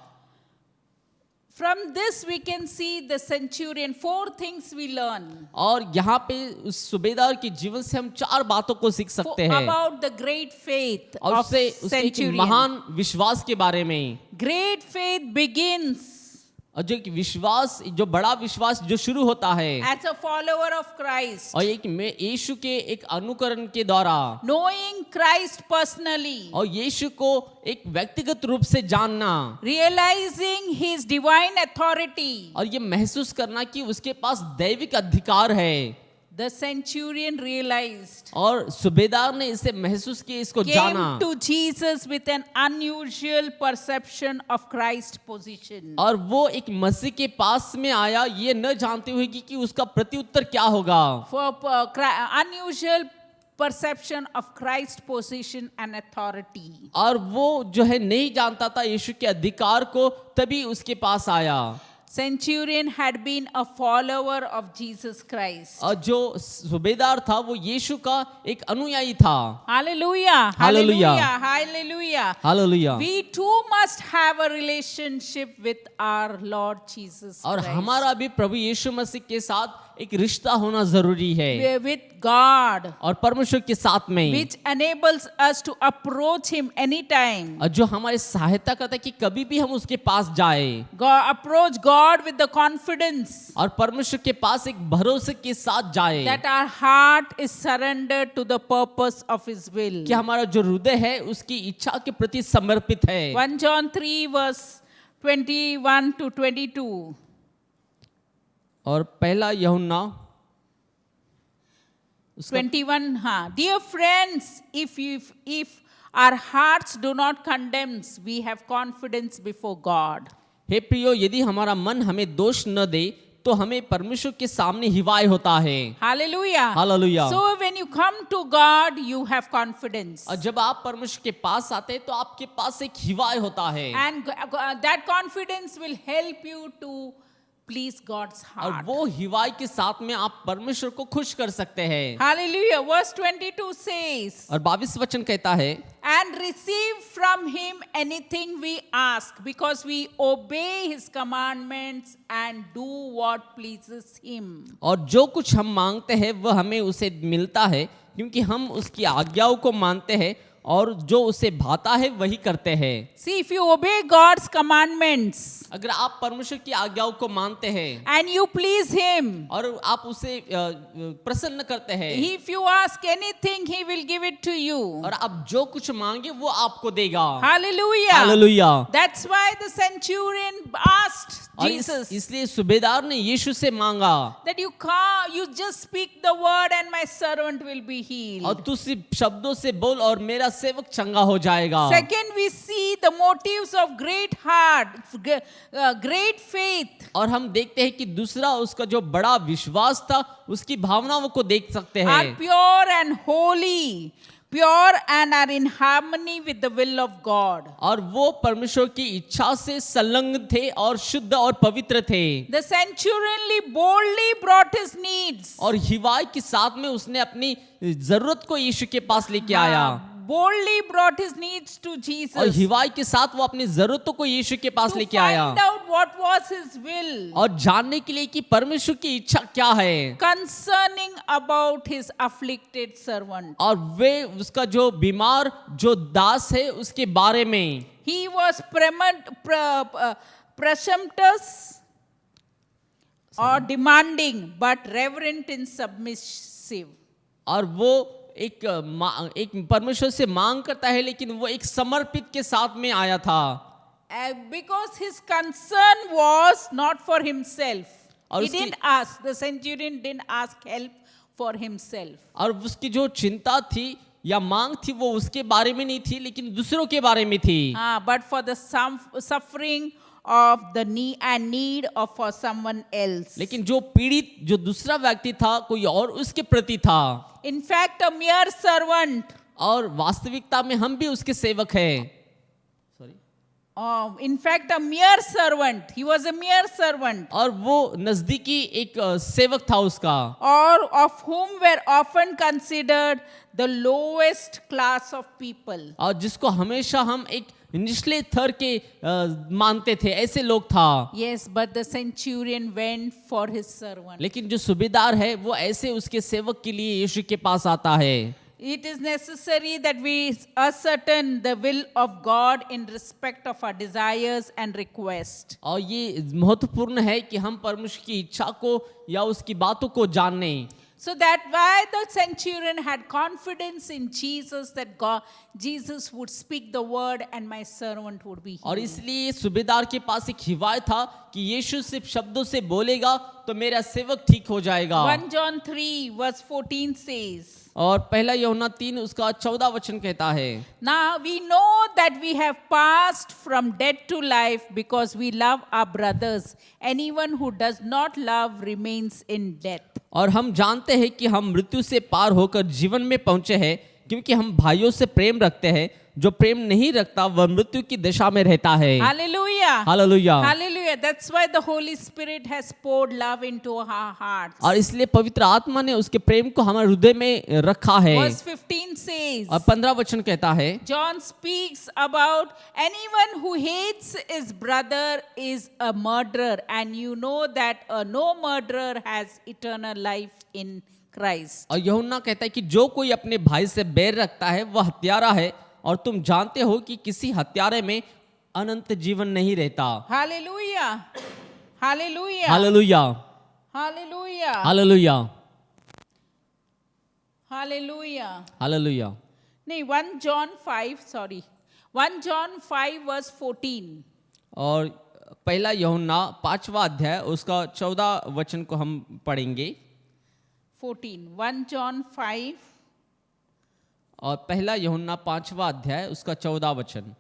Speaker 2: From this we can see the centurion. 4 things we learn.
Speaker 3: और यहाँ पे उस सूबेदार के जीवन से हम 4 बातों को सीख सकते हैं
Speaker 2: About the great faith
Speaker 3: और
Speaker 2: of
Speaker 3: उससे उसके एक
Speaker 2: centurion.
Speaker 3: महान विश्वास के बारे में।
Speaker 2: Great faith begins
Speaker 3: और जो एक विश्वास जो बड़ा विश्वास जो शुरू होता है
Speaker 2: as a follower of Christ.
Speaker 3: और एक में यीशु के एक अनुकरण के द्वारा
Speaker 2: Knowing Christ personally.
Speaker 3: और यीशु को एक व्यक्तिगत रूप से जानना,
Speaker 2: Realizing his divine authority.
Speaker 3: और ये महसूस करना कि उसके पास दैविक अधिकार है।
Speaker 2: The centurion realized.
Speaker 3: और सूबेदार ने इसे महसूस किया, इसको जाना
Speaker 2: Came to Jesus with an unusual perception of Christ's position.
Speaker 3: और वो एक मसीह के पास में आया ये न जानते हुए कि उसका प्रत्युत्तर क्या होगा।
Speaker 2: For unusual perception of Christ's position and authority.
Speaker 3: और वो जो है नहीं जानता था यीशु के अधिकार को, तभी उसके पास आया।
Speaker 2: centurion had been a follower of Jesus Christ.
Speaker 3: और जो सूबेदार था वो यीशु का एक अनुयायी था।
Speaker 2: Hallelujah.
Speaker 3: Hallelujah.
Speaker 2: Hallelujah. Hallelujah.
Speaker 3: Hallelujah.
Speaker 2: We too must have a relationship with our Lord Jesus
Speaker 3: और
Speaker 2: Christ.
Speaker 3: हमारा भी प्रभु यीशु मसीह के साथ एक रिश्ता होना जरूरी है
Speaker 2: With God,
Speaker 3: और परमेश्वर के साथ में,
Speaker 2: which enables us to approach Him anytime.
Speaker 3: और जो हमारी सहायता करता है कि कभी भी हम उसके पास जाए
Speaker 2: Approach God with the confidence
Speaker 3: और परमेश्वर के पास एक भरोसे के साथ जाए
Speaker 2: that our heart is surrendered to the purpose of His will.
Speaker 3: कि हमारा जो हृदय है उसकी इच्छा के प्रति समर्पित है।
Speaker 2: 1 John 3 verse 21 to 22.
Speaker 3: और पहला यूहन्ना
Speaker 2: 21, हाँ. Dear friends, if our hearts do not condemn, we have confidence before God.
Speaker 3: हे प्रियो, यदि हमारा मन हमें दोष न दे तो हमें परमेश्वर के सामने हिवाय होता है।
Speaker 2: Hallelujah.
Speaker 3: Hallelujah.
Speaker 2: So when you come to God, you have confidence.
Speaker 3: और जब आप परमेश्वर के पास आते हैं तो आपके पास एक हिवाय होता है
Speaker 2: And that confidence will help you to please God's
Speaker 3: और
Speaker 2: heart.
Speaker 3: वो हिवाय के साथ में आप परमेश्वर को खुश कर सकते हैं।
Speaker 2: Hallelujah. Verse 22 says,
Speaker 3: और 22 वचन कहता है,
Speaker 2: and receive from Him anything we ask, because we obey His commandments and do what pleases Him.
Speaker 3: और जो कुछ हम मांगते हैं वह हमें उसे मिलता है क्योंकि हम उसकी आज्ञाओं को मानते हैं और जो उसे भाता है वही करते हैं।
Speaker 2: See, if you obey God's commandments
Speaker 3: अगर आप परमेश्वर की आज्ञाओं को मानते हैं
Speaker 2: and you please Him,
Speaker 3: और आप उसे प्रसन्न करते हैं
Speaker 2: if you ask anything, He will give it to you.
Speaker 3: और आप जो कुछ मांगे वो आपको देगा।
Speaker 2: Hallelujah.
Speaker 3: Hallelujah.
Speaker 2: That's why the centurion asked
Speaker 3: और
Speaker 2: Jesus
Speaker 3: इसलिए सूबेदार ने यीशु से मांगा
Speaker 2: that you just speak the word and my servant will be healed.
Speaker 3: और तू सिर्फ शब्दों से बोल और मेरा सेवक चंगा हो जाएगा।
Speaker 2: Second, we see the motives of great heart, great faith.
Speaker 3: और हम देखते हैं कि दूसरा उसका जो बड़ा विश्वास था उसकी भावनाओं को देख सकते
Speaker 2: Are
Speaker 3: हैं
Speaker 2: pure and holy, pure and are in harmony with the will of God.
Speaker 3: और वो परमेश्वर की इच्छा से संलग्न थे और शुद्ध और पवित्र थे।
Speaker 2: The centurion boldly brought his needs.
Speaker 3: और हिवाय के साथ में उसने अपनी जरूरत को यीशु के पास लेके आया
Speaker 2: Boldly brought his needs to
Speaker 3: और
Speaker 2: Jesus.
Speaker 3: हिवाय के साथ वो अपनी जरूरतों को यीशु के पास
Speaker 2: To
Speaker 3: लेके आया
Speaker 2: find out what was his will
Speaker 3: और जानने के लिए कि परमेश्वर की इच्छा क्या है
Speaker 2: concerning about his afflicted servant.
Speaker 3: और वे उसका जो बीमार जो दास है उसके बारे में।
Speaker 2: He was presumptuous or demanding, but reverent and submissive.
Speaker 3: और वो एक परमेश्वर से मांग करता है लेकिन वो एक समर्पित के साथ में आया था
Speaker 2: Because his concern was not for himself.
Speaker 3: और
Speaker 2: He
Speaker 3: उसकी-
Speaker 2: didn't ask, the centurion didn't ask help for himself.
Speaker 3: और उसकी जो चिंता थी या मांग थी वो उसके बारे में नहीं थी लेकिन दूसरों के बारे में थी।
Speaker 2: But for the suffering of the need of for someone else.
Speaker 3: लेकिन जो पीड़ित जो दूसरा व्यक्ति था कोई और उसके प्रति था
Speaker 2: In fact, a mere servant.
Speaker 3: और वास्तविकता में हम भी उसके सेवक हैं।
Speaker 2: In fact, a mere servant. He was a mere servant.
Speaker 3: और वो नजदीकी एक सेवक था उसका
Speaker 2: Or of whom were often considered the lowest class of people.
Speaker 3: और जिसको हमेशा हम एक निचले स्तर के मानते थे ऐसे लोग था।
Speaker 2: Yes, but the centurion went for his servant.
Speaker 3: लेकिन जो सूबेदार है वो ऐसे उसके सेवक के लिए यीशु के पास आता है।
Speaker 2: It is necessary that we ascertain the will of God in respect of our desires and requests.
Speaker 3: और ये महत्वपूर्ण है कि हम परमेश्वर की इच्छा को या उसकी बातों को जाने।
Speaker 2: So that why the centurion had confidence in Jesus that Jesus would speak the word and my servant would be
Speaker 3: और
Speaker 2: healed.
Speaker 3: इसलिए सूबेदार के पास एक हिवायत था कि यीशु सिर्फ शब्दों से बोलेगा तो मेरा सेवक ठीक हो जाएगा।
Speaker 2: 1 John 3 verse 14 says,
Speaker 3: और पहला यूहन्ना 3 उसका 14 वचन कहता है,
Speaker 2: now we know that we have passed from death to life because we love our brothers. Anyone who does not love remains in death.
Speaker 3: और हम जानते हैं कि हम मृत्यु से पार होकर जीवन में पहुंचे हैं क्योंकि हम भाइयों से प्रेम रखते हैं। जो प्रेम नहीं रखता वह मृत्यु की दिशा में रहता है।
Speaker 2: Hallelujah.
Speaker 3: Hallelujah.
Speaker 2: Hallelujah. That's why the Holy Spirit has poured love into our hearts.
Speaker 3: और इसलिए पवित्र आत्मा ने उसके प्रेम को हमारे हृदय में रखा है।
Speaker 2: Verse 15 says,
Speaker 3: और 15 वचन कहता है,
Speaker 2: John speaks about anyone who hates his brother is a murderer, and you know that no murderer has eternal life in Christ.
Speaker 3: और यूहन्ना कहता है कि जो कोई अपने भाई से बैर रखता है वह हत्यारा है, और तुम जानते हो कि किसी हत्यारे में अनंत जीवन नहीं रहता।
Speaker 2: Hallelujah. Hallelujah.
Speaker 3: Hallelujah.
Speaker 2: Hallelujah.
Speaker 3: Hallelujah.
Speaker 2: Hallelujah.
Speaker 3: Hallelujah.
Speaker 2: नहीं, 1 John 5, sorry. 1 John 5 verse 14.
Speaker 3: और पहला यूहन्ना 5वां अध्याय उसका 14 वचन को हम पढ़ेंगे।
Speaker 2: 14. 1 John 5.
Speaker 3: और पहला यूहन्ना 5वां अध्याय उसका 14 वचन।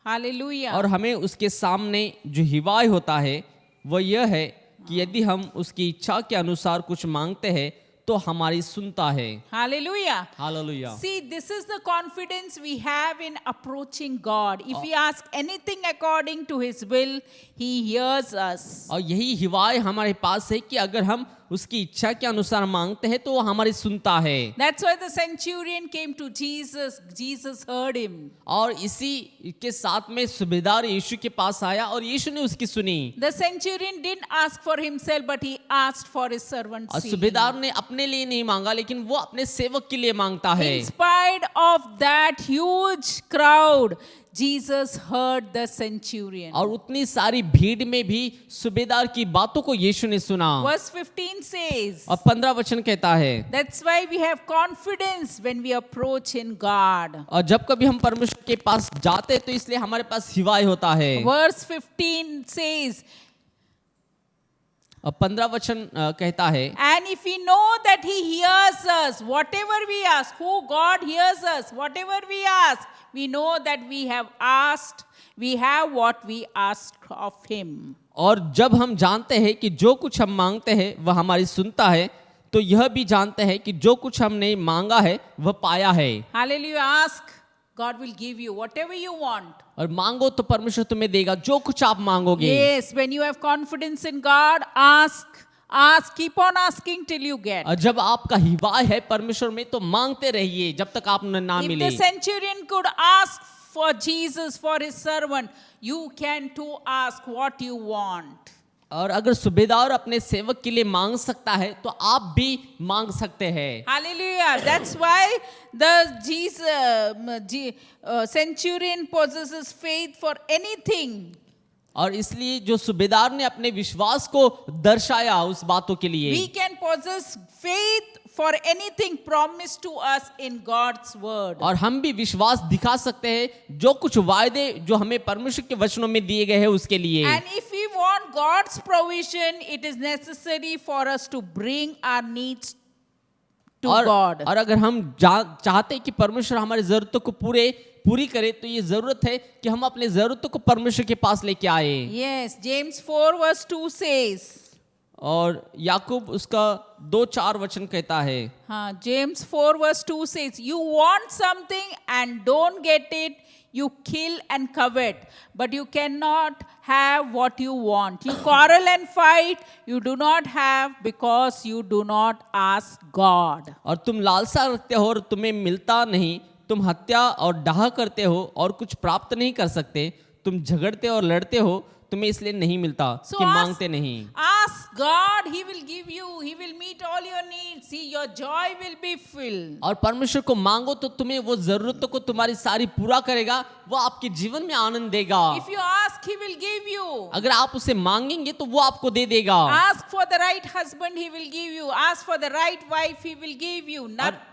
Speaker 2: Hallelujah.
Speaker 3: और हमें उसके सामने जो हिवाय होता है वह यह है कि यदि हम उसकी इच्छा के अनुसार कुछ मांगते हैं तो हमारी सुनता है।
Speaker 2: Hallelujah.
Speaker 3: Hallelujah.
Speaker 2: See, this is the confidence we have in approaching God. If we ask anything according to His will, He hears us.
Speaker 3: और यही हिवाय हमारे पास है कि अगर हम उसकी इच्छा के अनुसार मांगते हैं तो वो हमारी सुनता है।
Speaker 2: That's why the centurion came to Jesus. Jesus heard him.
Speaker 3: और इसी के साथ में सूबेदार यीशु के पास आया और यीशु ने उसकी सुनी।
Speaker 2: The centurion didn't ask for himself, but he asked for his servant's
Speaker 3: और
Speaker 2: healing.
Speaker 3: सूबेदार ने अपने लिए नहीं मांगा, लेकिन वो अपने सेवक के लिए मांगता है।
Speaker 2: In spite of that huge crowd, Jesus heard the centurion.
Speaker 3: और उतनी सारी भीड़ में भी सूबेदार की बातों को यीशु ने सुना।
Speaker 2: Verse 15 says,
Speaker 3: और 15 वचन कहता है,
Speaker 2: that's why we have confidence when we approach in God.
Speaker 3: और जब कभी हम परमेश्वर के पास जाते हैं तो इसलिए हमारे पास हिवाय होता है।
Speaker 2: Verse 15 says,
Speaker 3: और 15 वचन कहता है,
Speaker 2: and if we know that He hears us, whatever we ask, who God hears us, whatever we ask, we know that we have asked, we have what we asked of Him.
Speaker 3: और जब हम जानते हैं कि जो कुछ हम मांगते हैं वह हमारी सुनता है, तो यह भी जानते हैं कि जो कुछ हमने मांगा है वह पाया है।
Speaker 2: Hallelujah. Ask, God will give you whatever you want.
Speaker 3: और मांगो तो परमेश्वर तुम्हें देगा जो कुछ आप मांगोगे।
Speaker 2: Yes, when you have confidence in God, ask, keep on asking till you get.
Speaker 3: और जब आपका हिवाय है परमेश्वर में तो मांगते रहिए जब तक आप ना
Speaker 2: If
Speaker 3: मिले।
Speaker 2: the centurion could ask for Jesus, for his servant, you can too ask what you want.
Speaker 3: और अगर सूबेदार अपने सेवक के लिए मांग सकता है तो आप भी मांग सकते हैं।
Speaker 2: Hallelujah. That's why the centurion possesses faith for anything.
Speaker 3: और इसलिए जो सूबेदार ने अपने विश्वास को दर्शाया उस बातों के लिए।
Speaker 2: We can possess faith for anything promised to us in God's word.
Speaker 3: और हम भी विश्वास दिखा सकते हैं जो कुछ वायदे जो हमें परमेश्वर के वचनों में दिए गए हैं उसके लिए।
Speaker 2: And if we want God's provision, it is necessary for us to bring our needs to God.
Speaker 3: और अगर हम चाहते हैं कि परमेश्वर हमारी जरूरतों को पूरी करे तो ये जरूरत है कि हम अपने जरूरतों को परमेश्वर के पास लेके आए।
Speaker 2: Yes, James 4 verse 2 says.
Speaker 3: और याकूब उसका 2-4 वचन कहता है।
Speaker 2: हाँ, James 4 verse 2 says, you want something and don't get it, you kill and covet, but you cannot have what you want. You quarrel and fight, you do not have because you do not ask God.
Speaker 3: और तुम लालसा रखते हो और तुम्हें मिलता नहीं, तुम हत्या और डाह करते हो और कुछ प्राप्त नहीं कर सकते, तुम झगड़ते और लड़ते हो, तुम्हें इसलिए नहीं मिलता कि मांगते नहीं।
Speaker 2: Ask God, He will give you, He will meet all your needs, your joy will be filled.
Speaker 3: और परमेश्वर को मांगो तो तुम्हें वो जरूरतों को तुम्हारी सारी पूरा करेगा, वो आपके जीवन में आनंद देगा।
Speaker 2: If you ask, He will give you.
Speaker 3: अगर आप उसे मांगेंगे तो वो आपको दे देगा।
Speaker 2: Ask for the right husband, He will give you. Ask for the right wife, He will give you. Nothing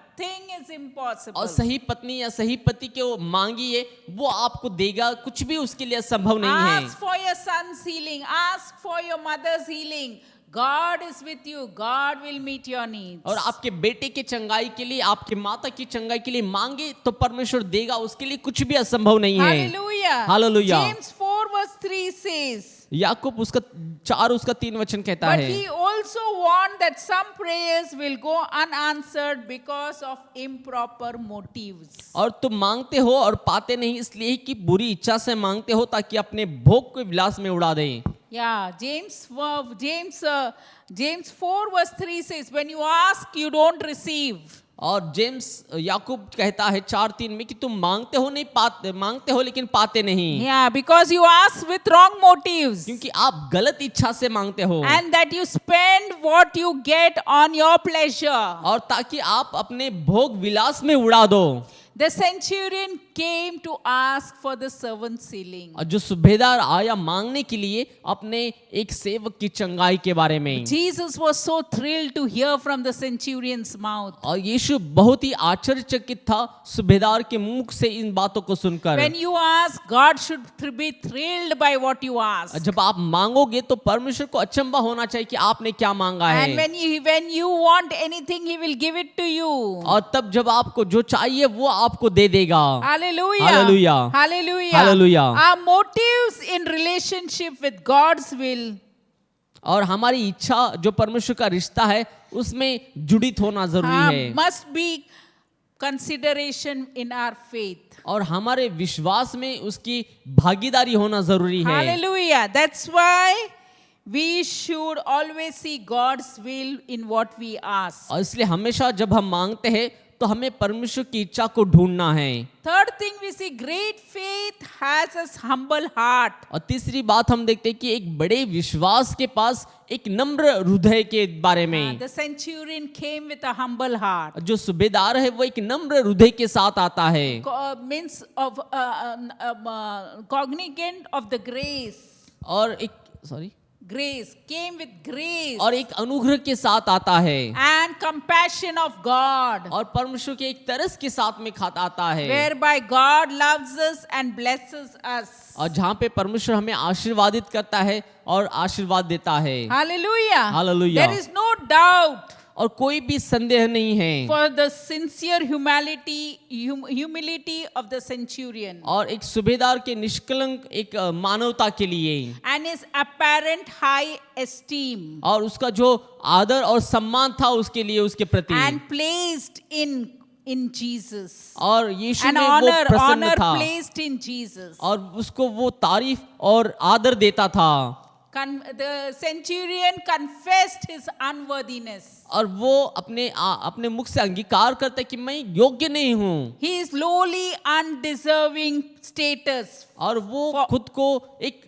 Speaker 2: is impossible.
Speaker 3: और सही पत्नी या सही पति के वो मांगिए, वो आपको देगा, कुछ भी उसके लिए असंभव नहीं है।
Speaker 2: Ask for your son's healing. Ask for your mother's healing. God is with you. God will meet your needs.
Speaker 3: और आपके बेटे की चंगाई के लिए, आपके माता की चंगाई के लिए मांगे तो परमेश्वर देगा, उसके लिए कुछ भी असंभव नहीं है।
Speaker 2: Hallelujah.
Speaker 3: Hallelujah.
Speaker 2: James 4 verse 3 says,
Speaker 3: याकूब उसका 4 उसका 3 वचन कहता
Speaker 2: but
Speaker 3: है।
Speaker 2: He also warned that some prayers will go unanswered because of improper motives.
Speaker 3: और तुम मांगते हो और पाते नहीं इसलिए कि बुरी इच्छा से मांगते हो ताकि अपने भोग को विलास में उड़ा दें।
Speaker 2: Yeah, James 4 verse 3 says, when you ask, you don't receive.
Speaker 3: और जेम्स याकूब कहता है 4:3 में कि तुम मांगते हो नहीं पाते, मांगते हो लेकिन पाते नहीं,
Speaker 2: Yeah, because you ask with wrong motives.
Speaker 3: क्योंकि आप गलत इच्छा से मांगते हो
Speaker 2: And that you spend what you get on your pleasure.
Speaker 3: और ताकि आप अपने भोग विलास में उड़ा दो।
Speaker 2: The centurion came to ask for the servant's healing.
Speaker 3: और जो सुबेदार आया मांगने के लिए अपने एक सेवक की चंगाई के बारे में।
Speaker 2: Jesus was so thrilled to hear from the centurion's mouth.
Speaker 3: और यीशु बहुत ही आश्चर्यचकित था सुबेदार के मुख से इन बातों को सुनकर।
Speaker 2: When you ask, God should be thrilled by what you ask.
Speaker 3: जब आप मांगोगे तो परमेश्वर को अचंभा होना चाहिए कि आपने क्या मांगा है।
Speaker 2: And when you want anything, He will give it to you.
Speaker 3: और तब जब आपको जो चाहिए वो आपको दे देगा।
Speaker 2: Hallelujah.
Speaker 3: Hallelujah.
Speaker 2: Hallelujah.
Speaker 3: Hallelujah.
Speaker 2: Our motives in relationship with God's will
Speaker 3: और हमारी इच्छा जो परमेश्वर का रिश्ता है उसमें जुड़ित होना जरूरी है।
Speaker 2: must be consideration in our faith.
Speaker 3: और हमारे विश्वास में उसकी भागीदारी होना जरूरी है।
Speaker 2: Hallelujah. That's why we should always see God's will in what we ask.
Speaker 3: और इसलिए हमेशा जब हम मांगते हैं तो हमें परमेश्वर की इच्छा को ढूंढना है।
Speaker 2: Third thing we see, great faith has a humble heart.
Speaker 3: और तीसरी बात हम देखते हैं कि एक बड़े विश्वास के पास एक नम्र हृदय के बारे में।
Speaker 2: The centurion came with a humble heart.
Speaker 3: जो सुबेदार है वो एक नम्र हृदय के साथ आता है।
Speaker 2: Means of cognizant of the grace.
Speaker 3: और एक
Speaker 2: Grace came with grace
Speaker 3: और एक अनुग्रह के साथ आता है
Speaker 2: and compassion of God,
Speaker 3: और परमेश्वर के एक तरस के साथ में खाता आता है
Speaker 2: whereby God loves us and blesses us.
Speaker 3: और जहाँ पे परमेश्वर हमें आशीर्वादित करता है और आशीर्वाद देता है।
Speaker 2: Hallelujah.
Speaker 3: Hallelujah.
Speaker 2: There is no doubt
Speaker 3: और कोई भी संदेह नहीं है
Speaker 2: for the sincere humility of the centurion
Speaker 3: और एक सुबेदार के निष्कलंक एक मानवता के लिए
Speaker 2: and his apparent high esteem
Speaker 3: और उसका जो आदर और सम्मान था उसके लिए उसके प्रति
Speaker 2: and placed in Jesus.
Speaker 3: और यीशु
Speaker 2: An
Speaker 3: में वो प्रसन्न
Speaker 2: honor
Speaker 3: था
Speaker 2: placed in Jesus.
Speaker 3: और उसको वो तारीफ और आदर देता था।
Speaker 2: The centurion confessed his unworthiness.
Speaker 3: और वो अपने मुख से अंगीकार करता है कि मैं योग्य नहीं हूँ।
Speaker 2: He is lowly, undeserving status.
Speaker 3: और वो खुद को एक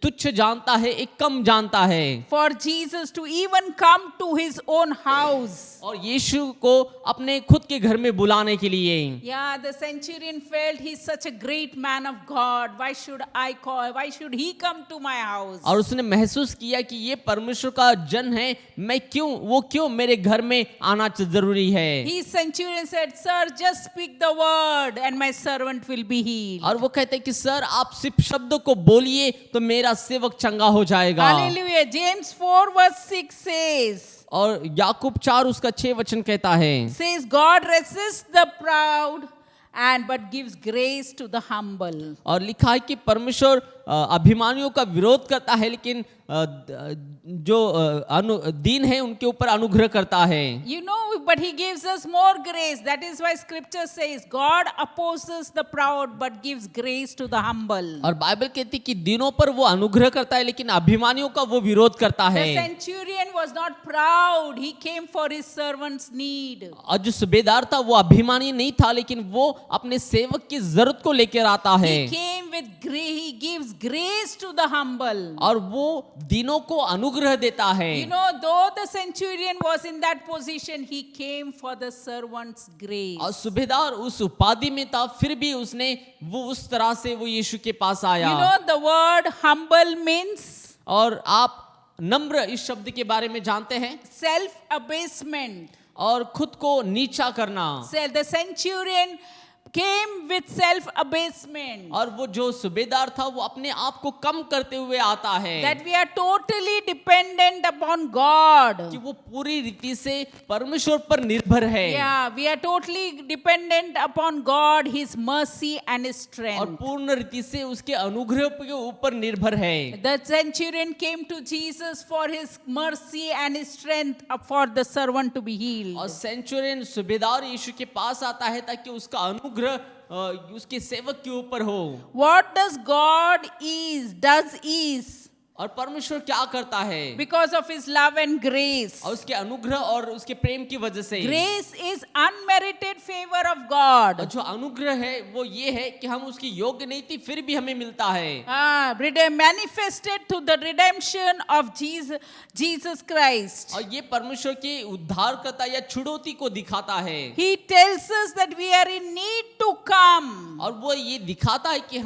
Speaker 3: तुच्छ जानता है, एक कम जानता है।
Speaker 2: For Jesus to even come to his own house.
Speaker 3: और यीशु को अपने खुद के घर में बुलाने के लिए।
Speaker 2: Yeah, the centurion felt he's such a great man of God. Why should he come to my house?
Speaker 3: और उसने महसूस किया कि ये परमेश्वर का जन है, वो क्यों मेरे घर में आना जरूरी है।
Speaker 2: His centurion said, "Sir, just speak the word, and my servant will be healed."
Speaker 3: और वो कहते हैं कि सर आप सिर्फ शब्दों को बोलिए तो मेरा सेवक चंगा हो जाएगा।
Speaker 2: Hallelujah. James 4 verse 6 says.
Speaker 3: और याकूब 4 उसका 6 वचन कहता है।
Speaker 2: Says God resists the proud and but gives grace to the humble.
Speaker 3: और लिखा है कि परमेश्वर अभिमानियों का विरोध करता है लेकिन जो दीन है उनके ऊपर अनुग्रह करता है।
Speaker 2: You know, but he gives us more grace. That is why scripture says God opposes the proud but gives grace to the humble.
Speaker 3: और बाइबल कहती है कि दीनों पर वो अनुग्रह करता है लेकिन अभिमानियों का वो विरोध करता है।
Speaker 2: The centurion was not proud. He came for his servant's need.
Speaker 3: और जो सुबेदार था वो अभिमानी नहीं था लेकिन वो अपने सेवक की जरूरत को लेकर आता है।
Speaker 2: He came with grace. He gives grace to the humble.
Speaker 3: और वो दीनों को अनुग्रह देता है।
Speaker 2: You know, though the centurion was in that position, he came for the servant's grace.
Speaker 3: और सुबेदार उस उपाधि में था फिर भी उसने वो उस तरह से वो यीशु के पास आया।
Speaker 2: You know, the word humble means
Speaker 3: और आप नम्र इस शब्द के बारे में जानते हैं?
Speaker 2: self abasement.
Speaker 3: और खुद को नीचा करना।
Speaker 2: So the centurion came with self abasement.
Speaker 3: और वो जो सूबेदार था वो अपने आप को कम करते हुए आता है
Speaker 2: That we are totally dependent upon God.
Speaker 3: कि वो पूरी रीति से परमेश्वर पर निर्भर है
Speaker 2: Yeah, we are totally dependent upon God, His mercy and His
Speaker 3: और
Speaker 2: strength.
Speaker 3: पूर्ण रीति से उसके अनुग्रह के ऊपर निर्भर है।
Speaker 2: The centurion came to Jesus for His mercy and His strength for the servant to be
Speaker 3: और
Speaker 2: healed.
Speaker 3: सेंचुरियन सूबेदार यीशु के पास आता है ताकि उसका अनुग्रह उसके सेवक के ऊपर हो।
Speaker 2: What does God is
Speaker 3: और परमेश्वर क्या करता है
Speaker 2: because of His love and grace.
Speaker 3: और उसके अनुग्रह और उसके प्रेम की वजह से
Speaker 2: Grace is unmerited favor of
Speaker 3: और
Speaker 2: God.
Speaker 3: जो अनुग्रह है वो ये है कि हम उसकी योग्य नहीं थी फिर भी हमें मिलता है
Speaker 2: Manifested to the redemption of Jesus Christ.
Speaker 3: और ये परमेश्वर के उद्धारकर्ता या छुड़ौती को दिखाता है
Speaker 2: He tells us that we are in need to come.
Speaker 3: और वो ये दिखाता है कि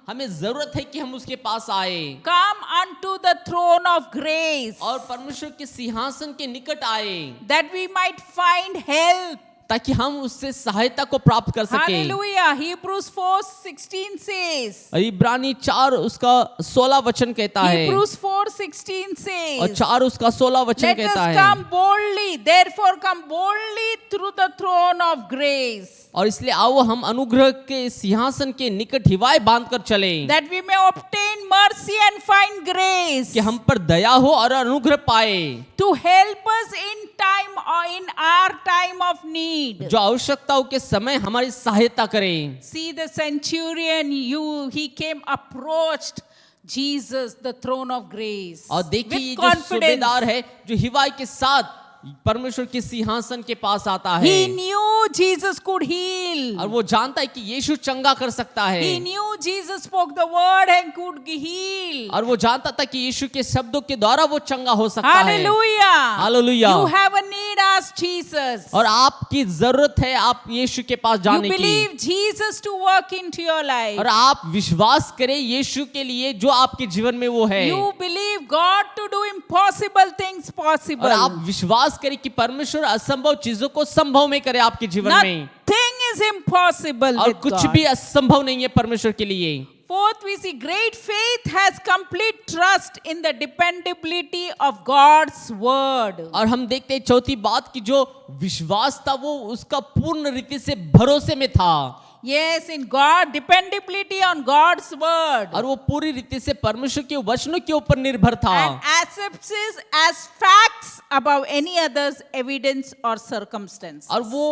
Speaker 3: हमें जरूरत है कि हम उसके पास आए
Speaker 2: Come unto the throne of grace,
Speaker 3: और परमेश्वर के सिंहासन के निकट आए
Speaker 2: that we might find help.
Speaker 3: ताकि हम उससे सहायता को प्राप्त कर सके।
Speaker 2: Hallelujah. Hebrews 4:16 says.
Speaker 3: इब्रानी 4 उसका 16 वचन कहता है
Speaker 2: Hebrews 4:16 says.
Speaker 3: और 4 उसका 16 वचन
Speaker 2: Let us
Speaker 3: कहता है
Speaker 2: come boldly, therefore come boldly through the throne of grace,
Speaker 3: और इसलिए आओ हम अनुग्रह के सिंहासन के निकट हिवाए बांध कर चले
Speaker 2: that we may obtain mercy and find grace
Speaker 3: कि हम पर दया हो और अनुग्रह पाए
Speaker 2: to help us in time or in our time of need.
Speaker 3: जो आवश्यकताओं के समय हमारी सहायता करें।
Speaker 2: See the centurion, he came approached Jesus, the throne of grace,
Speaker 3: और देखिए
Speaker 2: with
Speaker 3: ये जो
Speaker 2: confidence.
Speaker 3: सूबेदार है जो हिवाई के साथ परमेश्वर के सिंहासन के पास आता है
Speaker 2: He knew Jesus could heal.
Speaker 3: और वो जानता है कि यीशु चंगा कर सकता है
Speaker 2: He knew Jesus spoke the word and could heal.
Speaker 3: और वो जानता था कि यीशु के शब्दों के द्वारा वो चंगा हो सकता है।
Speaker 2: Hallelujah.
Speaker 3: Hallelujah.
Speaker 2: You have a need, ask Jesus.
Speaker 3: और आपकी जरूरत है आप यीशु के पास
Speaker 2: You
Speaker 3: जाने की
Speaker 2: believe Jesus to work into your life.
Speaker 3: और आप विश्वास करें यीशु के लिए जो आपके जीवन में वो है
Speaker 2: You believe God to do impossible things possible.
Speaker 3: और आप विश्वास करें कि परमेश्वर असंभव चीजों को संभव में करे आपके जीवन में
Speaker 2: Nothing is impossible
Speaker 3: और
Speaker 2: with
Speaker 3: कुछ
Speaker 2: God.
Speaker 3: भी असंभव नहीं है परमेश्वर के लिए।
Speaker 2: Fourth, we see great faith has complete trust in the dependability of God's word.
Speaker 3: और हम देखते हैं चौथी बात की जो विश्वास था वो उसका पूर्ण रीति से भरोसे में था
Speaker 2: Yes, in God, dependability on God's word.
Speaker 3: और वो पूरी रीति से परमेश्वर के वचनों के ऊपर निर्भर था
Speaker 2: And accepts as facts above any other's evidence or circumstance.
Speaker 3: और वो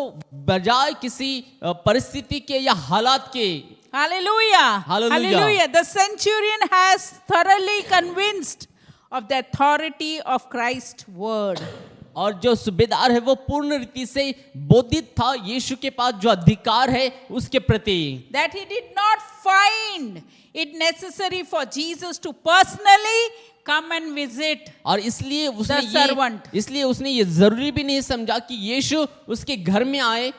Speaker 3: बजाय किसी परिस्थिति के या हालात के
Speaker 2: Hallelujah.
Speaker 3: Hallelujah.
Speaker 2: The centurion has thoroughly convinced of the authority of Christ's word.
Speaker 3: और जो सूबेदार है वो पूर्ण रीति से बोधित था यीशु के पास जो अधिकार है उसके प्रति
Speaker 2: That he did not find it necessary for Jesus to personally come and visit.
Speaker 3: और इसलिए उसने
Speaker 2: The servant.
Speaker 3: उसने ये जरूरी भी नहीं समझा कि यीशु उसके घर में आए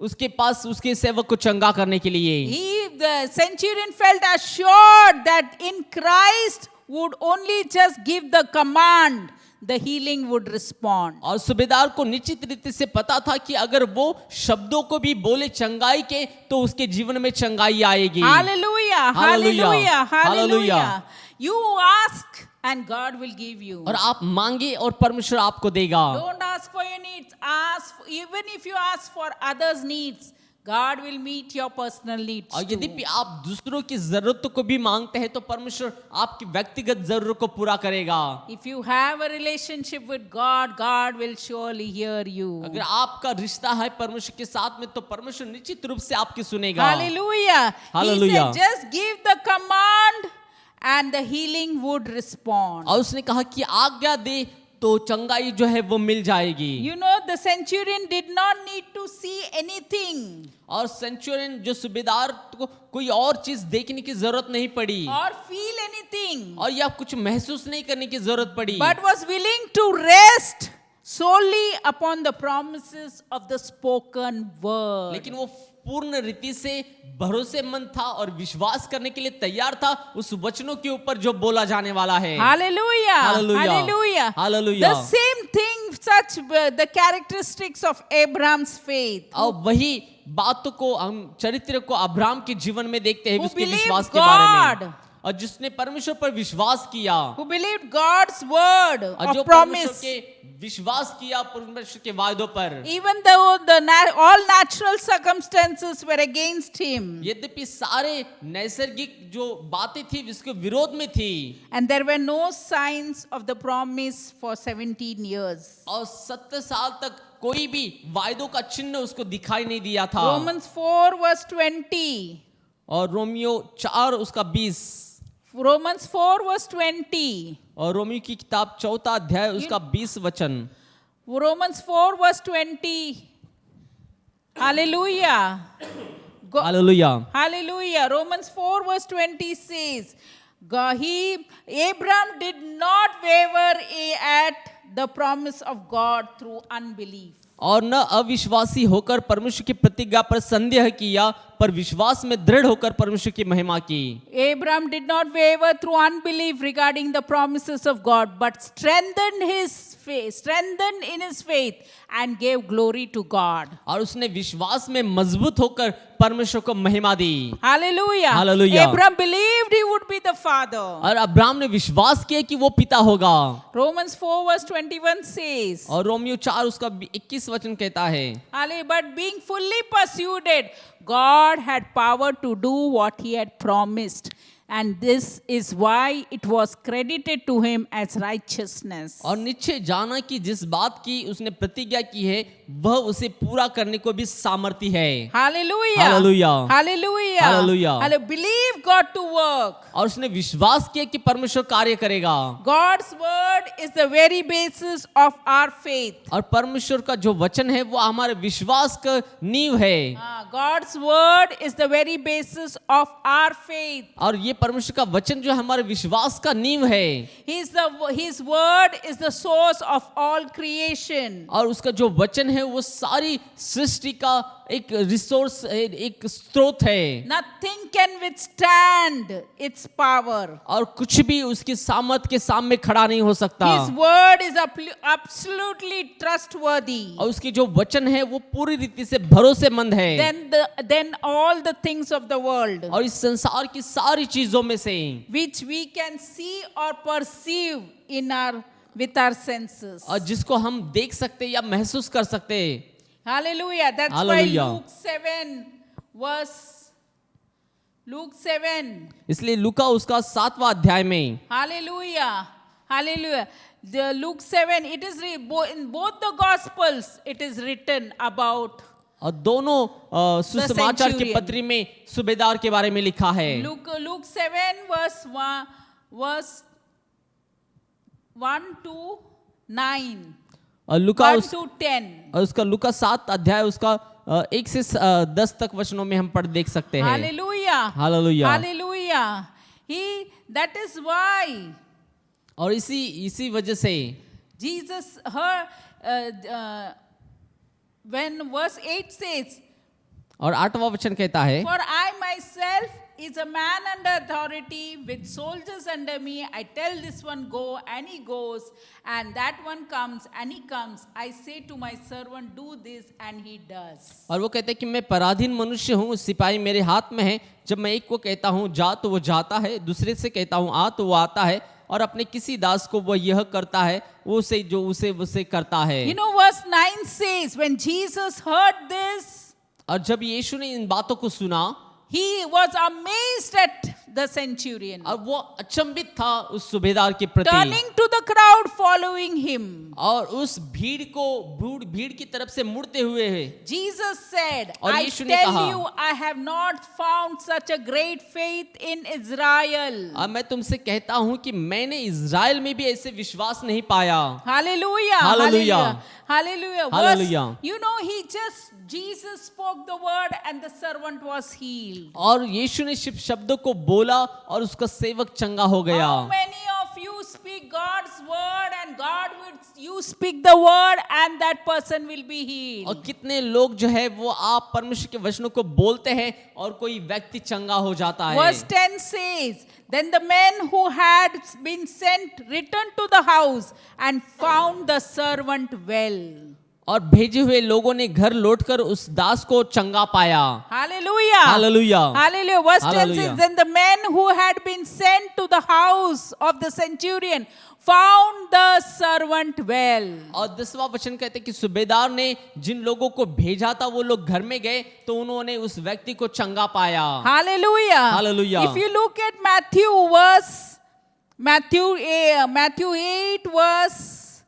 Speaker 3: उसके पास उसके सेवक को चंगा करने के लिए
Speaker 2: The centurion felt assured that in Christ would only just give the command, the healing would respond.
Speaker 3: और सूबेदार को निश्चित रीति से पता था कि अगर वो शब्दों को भी बोले चंगाई के तो उसके जीवन में चंगाई आएगी।
Speaker 2: Hallelujah,
Speaker 3: Hallelujah.
Speaker 2: hallelujah, hallelujah.
Speaker 3: Hallelujah.
Speaker 2: You ask and God will give you.
Speaker 3: और आप मांगे और परमेश्वर आपको देगा।
Speaker 2: Don't ask for your needs. Even if you ask for others' needs, God will meet your personal needs
Speaker 3: और
Speaker 2: too.
Speaker 3: यदि आप दूसरों की जरूरतों को भी मांगते हैं तो परमेश्वर आपकी व्यक्तिगत जरूरत को पूरा करेगा।
Speaker 2: If you have a relationship with God, God will surely hear you.
Speaker 3: अगर आपका रिश्ता है परमेश्वर के साथ में तो परमेश्वर निश्चित रूप से आपकी सुनेगा।
Speaker 2: Hallelujah.
Speaker 3: Hallelujah.
Speaker 2: He said, just give the command and the healing would respond.
Speaker 3: और उसने कहा कि आज्ञा दे तो चंगाई जो है वो मिल जाएगी।
Speaker 2: You know, the centurion did not need to see anything
Speaker 3: और सेंचुरियन जो सूबेदार को कोई और चीज देखने की जरूरत नहीं पड़ी
Speaker 2: or feel anything,
Speaker 3: और या कुछ महसूस नहीं करने की जरूरत पड़ी
Speaker 2: but was willing to rest solely upon the promises of the spoken word.
Speaker 3: लेकिन वो पूर्ण रीति से भरोसेमंद था और विश्वास करने के लिए तैयार था उस वचनों के ऊपर जो बोला जाने वाला है।
Speaker 2: Hallelujah.
Speaker 3: Hallelujah.
Speaker 2: Hallelujah.
Speaker 3: Hallelujah.
Speaker 2: The same thing such the characteristics of Abraham's faith.
Speaker 3: और वही बातों को हम चरित्र को अब्राहम के जीवन में देखते हैं
Speaker 2: Who
Speaker 3: उसके
Speaker 2: believed
Speaker 3: विश्वास के बारे में,
Speaker 2: God.
Speaker 3: और जिसने परमेश्वर पर विश्वास किया,
Speaker 2: Who believed God's word
Speaker 3: और जो
Speaker 2: of
Speaker 3: परमेश्वर
Speaker 2: promise.
Speaker 3: के विश्वास किया परमेश्वर के वायदों पर,
Speaker 2: Even though all natural circumstances were against him.
Speaker 3: यद्यपि सारे नैसर्गिक जो बातें थी उसके विरोध में थी,
Speaker 2: And there were no signs of the promise for 17 years.
Speaker 3: और 70 साल तक कोई भी वायदों का चिन्ह उसको दिखाई नहीं दिया था।
Speaker 2: Romans 4 verse 20.
Speaker 3: और रोमियो 4 उसका 20,
Speaker 2: Romans 4 verse 20.
Speaker 3: और रोमियो की किताब 4 अध्याय उसका 20 वचन।
Speaker 2: Romans 4 verse 20. Hallelujah.
Speaker 3: Hallelujah.
Speaker 2: Hallelujah. Romans 4 verse 20 says, Abraham did not waver at the promise of God through unbelief.
Speaker 3: और न अविश्वासी होकर परमेश्वर की प्रतिज्ञा पर संदेह किया, पर विश्वास में दृढ़ होकर परमेश्वर की महिमा की।
Speaker 2: Abraham did not waver through unbelief regarding the promises of God, but strengthened in his faith and gave glory to God.
Speaker 3: और उसने विश्वास में मजबूत होकर परमेश्वर को महिमा दी।
Speaker 2: Hallelujah.
Speaker 3: Hallelujah.
Speaker 2: Abraham believed he would be the father.
Speaker 3: और अब्राहम ने विश्वास किया कि वो पिता होगा।
Speaker 2: Romans 4 verse 21 says,
Speaker 3: और रोमियो 4 उसका 21 वचन कहता है,
Speaker 2: but being fully persuaded, God had power to do what he had promised. And this is why it was credited to him as righteousness.
Speaker 3: और निश्चय जाना कि जिस बात की उसने प्रतिज्ञा की है वह उसे पूरा करने को भी सामर्थ्य है।
Speaker 2: Hallelujah.
Speaker 3: Hallelujah.
Speaker 2: Hallelujah.
Speaker 3: Hallelujah.
Speaker 2: Believe God to work.
Speaker 3: और उसने विश्वास किया कि परमेश्वर कार्य करेगा।
Speaker 2: God's word is the very basis of our faith.
Speaker 3: और परमेश्वर का जो वचन है वो हमारे विश्वास का नींव है।
Speaker 2: God's word is the very basis of our faith.
Speaker 3: और ये परमेश्वर का वचन जो हमारे विश्वास का नींव है।
Speaker 2: His word is the source of all creation.
Speaker 3: और उसका जो वचन है वो सारी सृष्टि का एक रिसोर्स, एक स्रोत है।
Speaker 2: Nothing can withstand its power.
Speaker 3: और कुछ भी उसकी सामर्थ के सामने खड़ा नहीं हो सकता।
Speaker 2: His word is absolutely trustworthy.
Speaker 3: और उसकी जो वचन है वो पूरी रीति से भरोसेमंद है।
Speaker 2: Then all the things of the world,
Speaker 3: और इस संसार की सारी चीजों में से
Speaker 2: which we can see or perceive with our senses.
Speaker 3: और जिसको हम देख सकते या महसूस कर सकते।
Speaker 2: Hallelujah. That's
Speaker 3: Hallelujah.
Speaker 2: why Luke 7.
Speaker 3: इसलिए लूका उसका 7वां अध्याय में,
Speaker 2: Hallelujah. Hallelujah. The Luke 7, it is in both the Gospels, it is written about
Speaker 3: और दोनों सुसमाचार की
Speaker 2: centurion.
Speaker 3: पत्री में सूबेदार के बारे में लिखा है।
Speaker 2: Luke 7 verse 1 to 9.
Speaker 3: और लूका
Speaker 2: 1 to 10.
Speaker 3: और उसका लूका 7 अध्याय उसका 1 से 10 तक वचनों में हम पढ़ देख सकते हैं।
Speaker 2: Hallelujah.
Speaker 3: Hallelujah.
Speaker 2: Hallelujah. That is why
Speaker 3: और इसी वजह से
Speaker 2: Jesus when verse 8 says,
Speaker 3: और 8वां वचन कहता है,
Speaker 2: for I myself is a man under authority with soldiers under me. I tell this one go and he goes, and that one comes and he comes. I say to my servant do this and he does.
Speaker 3: और वो कहते हैं कि मैं पराधीन मनुष्य हूँ, सिपाही मेरे हाथ में है। जब मैं एक को कहता हूँ जा तो वो जाता है, दूसरे से कहता हूँ आ तो वो आता है, और अपने किसी दास को वो यह करता है वो से जो उसे करता है।
Speaker 2: You know verse 9 says, when Jesus heard this,
Speaker 3: और जब यीशु ने इन बातों को सुना,
Speaker 2: he was amazed at the centurion,
Speaker 3: और वो अचंभित था उस सूबेदार के प्रति,
Speaker 2: turning to the crowd following him.
Speaker 3: और उस भीड़ की तरफ से मुड़ते हुए है।
Speaker 2: Jesus said,
Speaker 3: और
Speaker 2: I
Speaker 3: यीशु ने
Speaker 2: tell
Speaker 3: कहा,
Speaker 2: you, I have not found such a great faith in Israel.
Speaker 3: अब मैं तुमसे कहता हूँ कि मैंने इज़राइल में भी ऐसे विश्वास नहीं पाया।
Speaker 2: Hallelujah.
Speaker 3: Hallelujah.
Speaker 2: Hallelujah.
Speaker 3: Hallelujah.
Speaker 2: You know, Jesus spoke the word and the servant was healed.
Speaker 3: और यीशु ने शब्दों को बोला और उसका सेवक चंगा हो गया।
Speaker 2: How many of you speak God's word and and God will, you speak the word and that person will be healed.
Speaker 3: और कितने लोग जो है वो आप परमेश्वर के वचनों को बोलते हैं और कोई व्यक्ति चंगा हो जाता है।
Speaker 2: Verse 10 says, then the men who had been sent returned to the house and found the servant well.
Speaker 3: और भेजे हुए लोगों ने घर लौटकर उस दास को चंगा पाया।
Speaker 2: Hallelujah.
Speaker 3: Hallelujah.
Speaker 2: Hallelujah. Verse 10
Speaker 3: Hallelujah.
Speaker 2: says, then the men who had been sent to the house of the centurion found the servant well.
Speaker 3: और 10वां वचन कहते हैं कि सूबेदार ने जिन लोगों को भेजा था वो लोग घर में गए तो उन्होंने उस व्यक्ति को चंगा पाया।
Speaker 2: Hallelujah.
Speaker 3: Hallelujah.
Speaker 2: If you look at Matthew 8 verse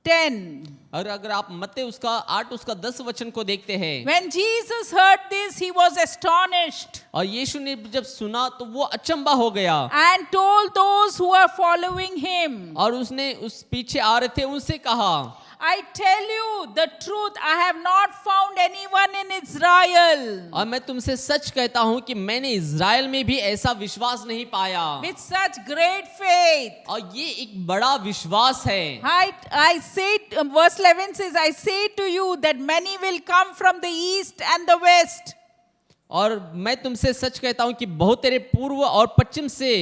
Speaker 2: 10.
Speaker 3: और अगर आप मत्ते उसका 8 उसका 10 वचन को देखते हैं,
Speaker 2: When Jesus heard this, he was astonished
Speaker 3: और यीशु ने जब सुना तो वो अचंबा हो गया
Speaker 2: and told those who are following him,
Speaker 3: और उसने उस पीछे आ रहे थे उनसे कहा,
Speaker 2: I tell you the truth, I have not found anyone in Israel
Speaker 3: और मैं तुमसे सच कहता हूं कि मैंने इज़राइल में भी ऐसा विश्वास नहीं पाया।
Speaker 2: with such great faith.
Speaker 3: और ये एक बड़ा विश्वास है।
Speaker 2: I say, verse 11 says, I say to you that many will come from the east and the west
Speaker 3: और मैं तुमसे सच कहता हूं कि बहुत तेरे पूर्व और पश्चिम से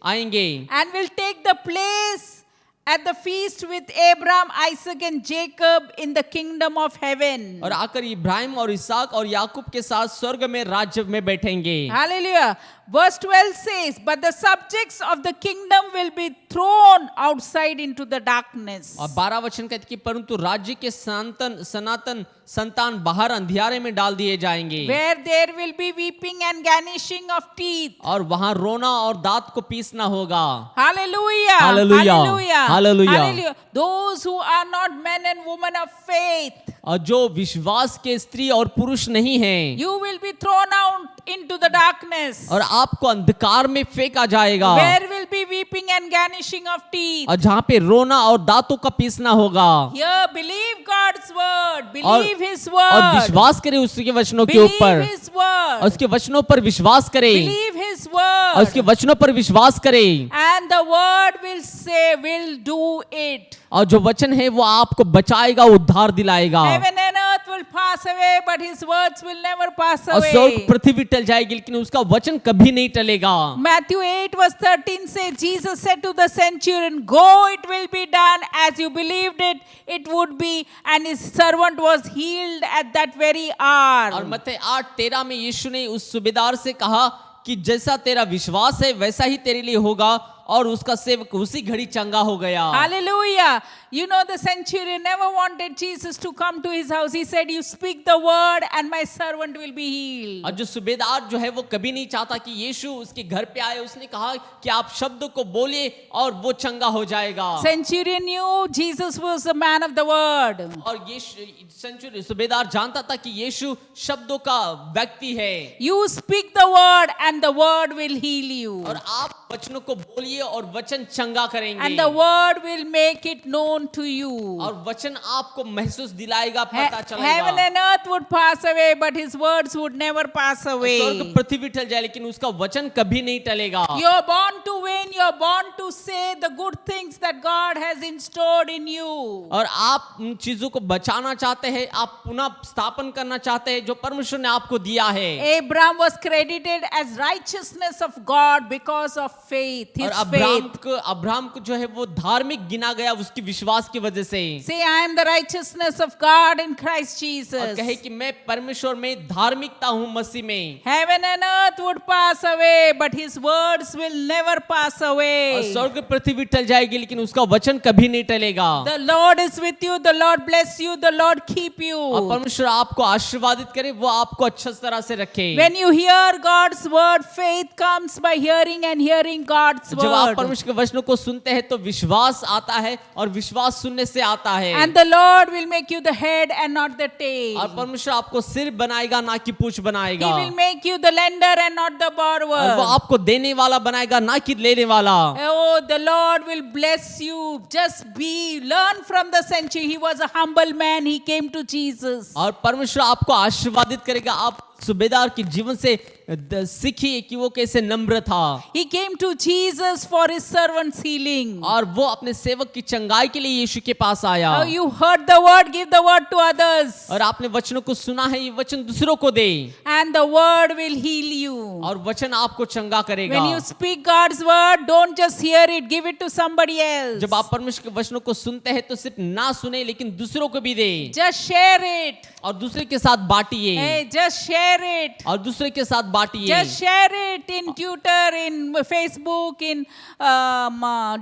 Speaker 3: आएंगे
Speaker 2: and will take the place at the feast with Abraham, Isaac and Jacob in the kingdom of heaven.
Speaker 3: और आकर इब्राहिम और इसहाक और याकूब के साथ स्वर्ग में राज्य में बैठेंगे।
Speaker 2: Hallelujah. Verse 12 says, but the subjects of the kingdom will be thrown outside into the darkness.
Speaker 3: और 12 वचन कहते कि परंतु राज्य के सनातन संतान बाहर अंधियारे में डाल दिए जाएंगे,
Speaker 2: Where there will be weeping and gnashing of teeth.
Speaker 3: और वहां रोना और दांत को पीसना होगा।
Speaker 2: Hallelujah.
Speaker 3: Hallelujah.
Speaker 2: Hallelujah.
Speaker 3: Hallelujah.
Speaker 2: Hallelujah. Those who are not men and women of faith,
Speaker 3: और जो विश्वास के स्त्री और पुरुष नहीं हैं,
Speaker 2: you will be thrown out into the darkness.
Speaker 3: और आपको अंधकार में फेंका जाएगा,
Speaker 2: Where will be weeping and gnashing of teeth.
Speaker 3: और जहाँ पे रोना और दांतों का पीसना होगा।
Speaker 2: Here, believe God's word.
Speaker 3: और
Speaker 2: Believe His
Speaker 3: और
Speaker 2: word.
Speaker 3: विश्वास करें उसके वचनों के
Speaker 2: Believe
Speaker 3: ऊपर,
Speaker 2: His word.
Speaker 3: और उसके वचनों पर विश्वास करें,
Speaker 2: Believe His
Speaker 3: और उसके
Speaker 2: word.
Speaker 3: वचनों पर विश्वास करें,
Speaker 2: And the word will say, will do it.
Speaker 3: और जो वचन है वो आपको बचाएगा, उद्धार दिलाएगा।
Speaker 2: Heaven and earth will pass away, but His words will never pass
Speaker 3: और स्वर्ग
Speaker 2: away.
Speaker 3: पृथ्वी टल जाएगी लेकिन उसका वचन कभी नहीं टलेगा।
Speaker 2: Matthew 8 verse 13 says, Jesus said to the centurion, go, it will be done as you believed it, it would be. And his servant was healed at that very
Speaker 3: और
Speaker 2: hour.
Speaker 3: मत्ती 8:13 में यीशु ने उस सूबेदार से कहा कि जैसा तेरा विश्वास है वैसा ही तेरे लिए होगा, और उसका सेवक उसी घड़ी चंगा हो गया।
Speaker 2: Hallelujah. You know, the centurion never wanted Jesus to come to his house. He said, you speak the word and my servant will be healed.
Speaker 3: और जो सूबेदार जो है वो कभी नहीं चाहता कि यीशु उसके घर पे आए। उसने कहा कि आप शब्द को बोलिए और वो चंगा हो जाएगा।
Speaker 2: Centurion knew Jesus was a man of the word.
Speaker 3: और ये सूबेदार जानता था कि यीशु शब्दों का व्यक्ति है।
Speaker 2: You speak the word and the word will heal you.
Speaker 3: और आप वचनों को बोलिए और वचन चंगा करेंगे,
Speaker 2: And the word will make it known to you.
Speaker 3: और वचन आपको महसूस दिलाएगा, पता
Speaker 2: Heaven
Speaker 3: चलेगा।
Speaker 2: and earth would pass away, but his words would never pass away.
Speaker 3: स्वर्ग पृथ्वी टल जाए लेकिन उसका वचन कभी नहीं टलेगा।
Speaker 2: You're born to win. You're born to say the good things that God has installed in you.
Speaker 3: और आप उन चीजों को बचाना चाहते हैं, आप पुनः स्थापन करना चाहते हैं जो परमेश्वर ने आपको दिया है।
Speaker 2: Abraham was credited as righteousness of God because of faith. His
Speaker 3: और
Speaker 2: faith.
Speaker 3: अब्राहम को जो है वो धार्मिक गिना गया उसकी विश्वास की वजह से।
Speaker 2: Say, I am the righteousness of God in Christ
Speaker 3: और
Speaker 2: Jesus.
Speaker 3: कहे कि मैं परमेश्वर में धार्मिकता हूँ मसीह में।
Speaker 2: Heaven and earth would pass away, but his words will never pass
Speaker 3: और
Speaker 2: away.
Speaker 3: स्वर्ग पृथ्वी टल जाएगी लेकिन उसका वचन कभी नहीं टलेगा।
Speaker 2: The Lord is with you, the Lord bless you, the Lord keep you.
Speaker 3: और परमेश्वर आपको आशीर्वादित करे, वो आपको अच्छी तरह से रखे।
Speaker 2: When you hear God's word, faith comes by hearing and hearing God's
Speaker 3: जब आप
Speaker 2: word.
Speaker 3: परमेश्वर के वचनों को सुनते हैं तो विश्वास आता है, और विश्वास सुनने से आता है।
Speaker 2: And the Lord will make you the head and not the tail.
Speaker 3: और परमेश्वर आपको सिर बनाएगा ना कि पूंछ बनाएगा।
Speaker 2: He will make you the lender and not the
Speaker 3: और वो
Speaker 2: borrower.
Speaker 3: आपको देने वाला बनाएगा ना कि लेने वाला।
Speaker 2: Oh, the Lord will bless you. Just learn from the century. He was a humble man. He came to Jesus.
Speaker 3: और परमेश्वर आपको आशीर्वादित करेगा। आप सूबेदार के जीवन से सीखिए कि वो कैसे नम्र था
Speaker 2: He came to Jesus for his servant's healing.
Speaker 3: और वो अपने सेवक की चंगाई के लिए यीशु के पास आया।
Speaker 2: Now you heard the word, give the word to others.
Speaker 3: और आपने वचनों को सुना है, ये वचन दूसरों को दे
Speaker 2: And the word will heal you.
Speaker 3: और वचन आपको चंगा करेगा।
Speaker 2: When you speak God's word, don't just hear it, give it to somebody else.
Speaker 3: जब आप परमेश्वर के वचनों को सुनते हैं तो सिर्फ ना सुने लेकिन दूसरों को भी दे
Speaker 2: Just share it.
Speaker 3: और दूसरे के साथ बांटिए
Speaker 2: Hey, just share it.
Speaker 3: और दूसरे के साथ बांटिए।
Speaker 2: Just share it in Twitter, in Facebook, in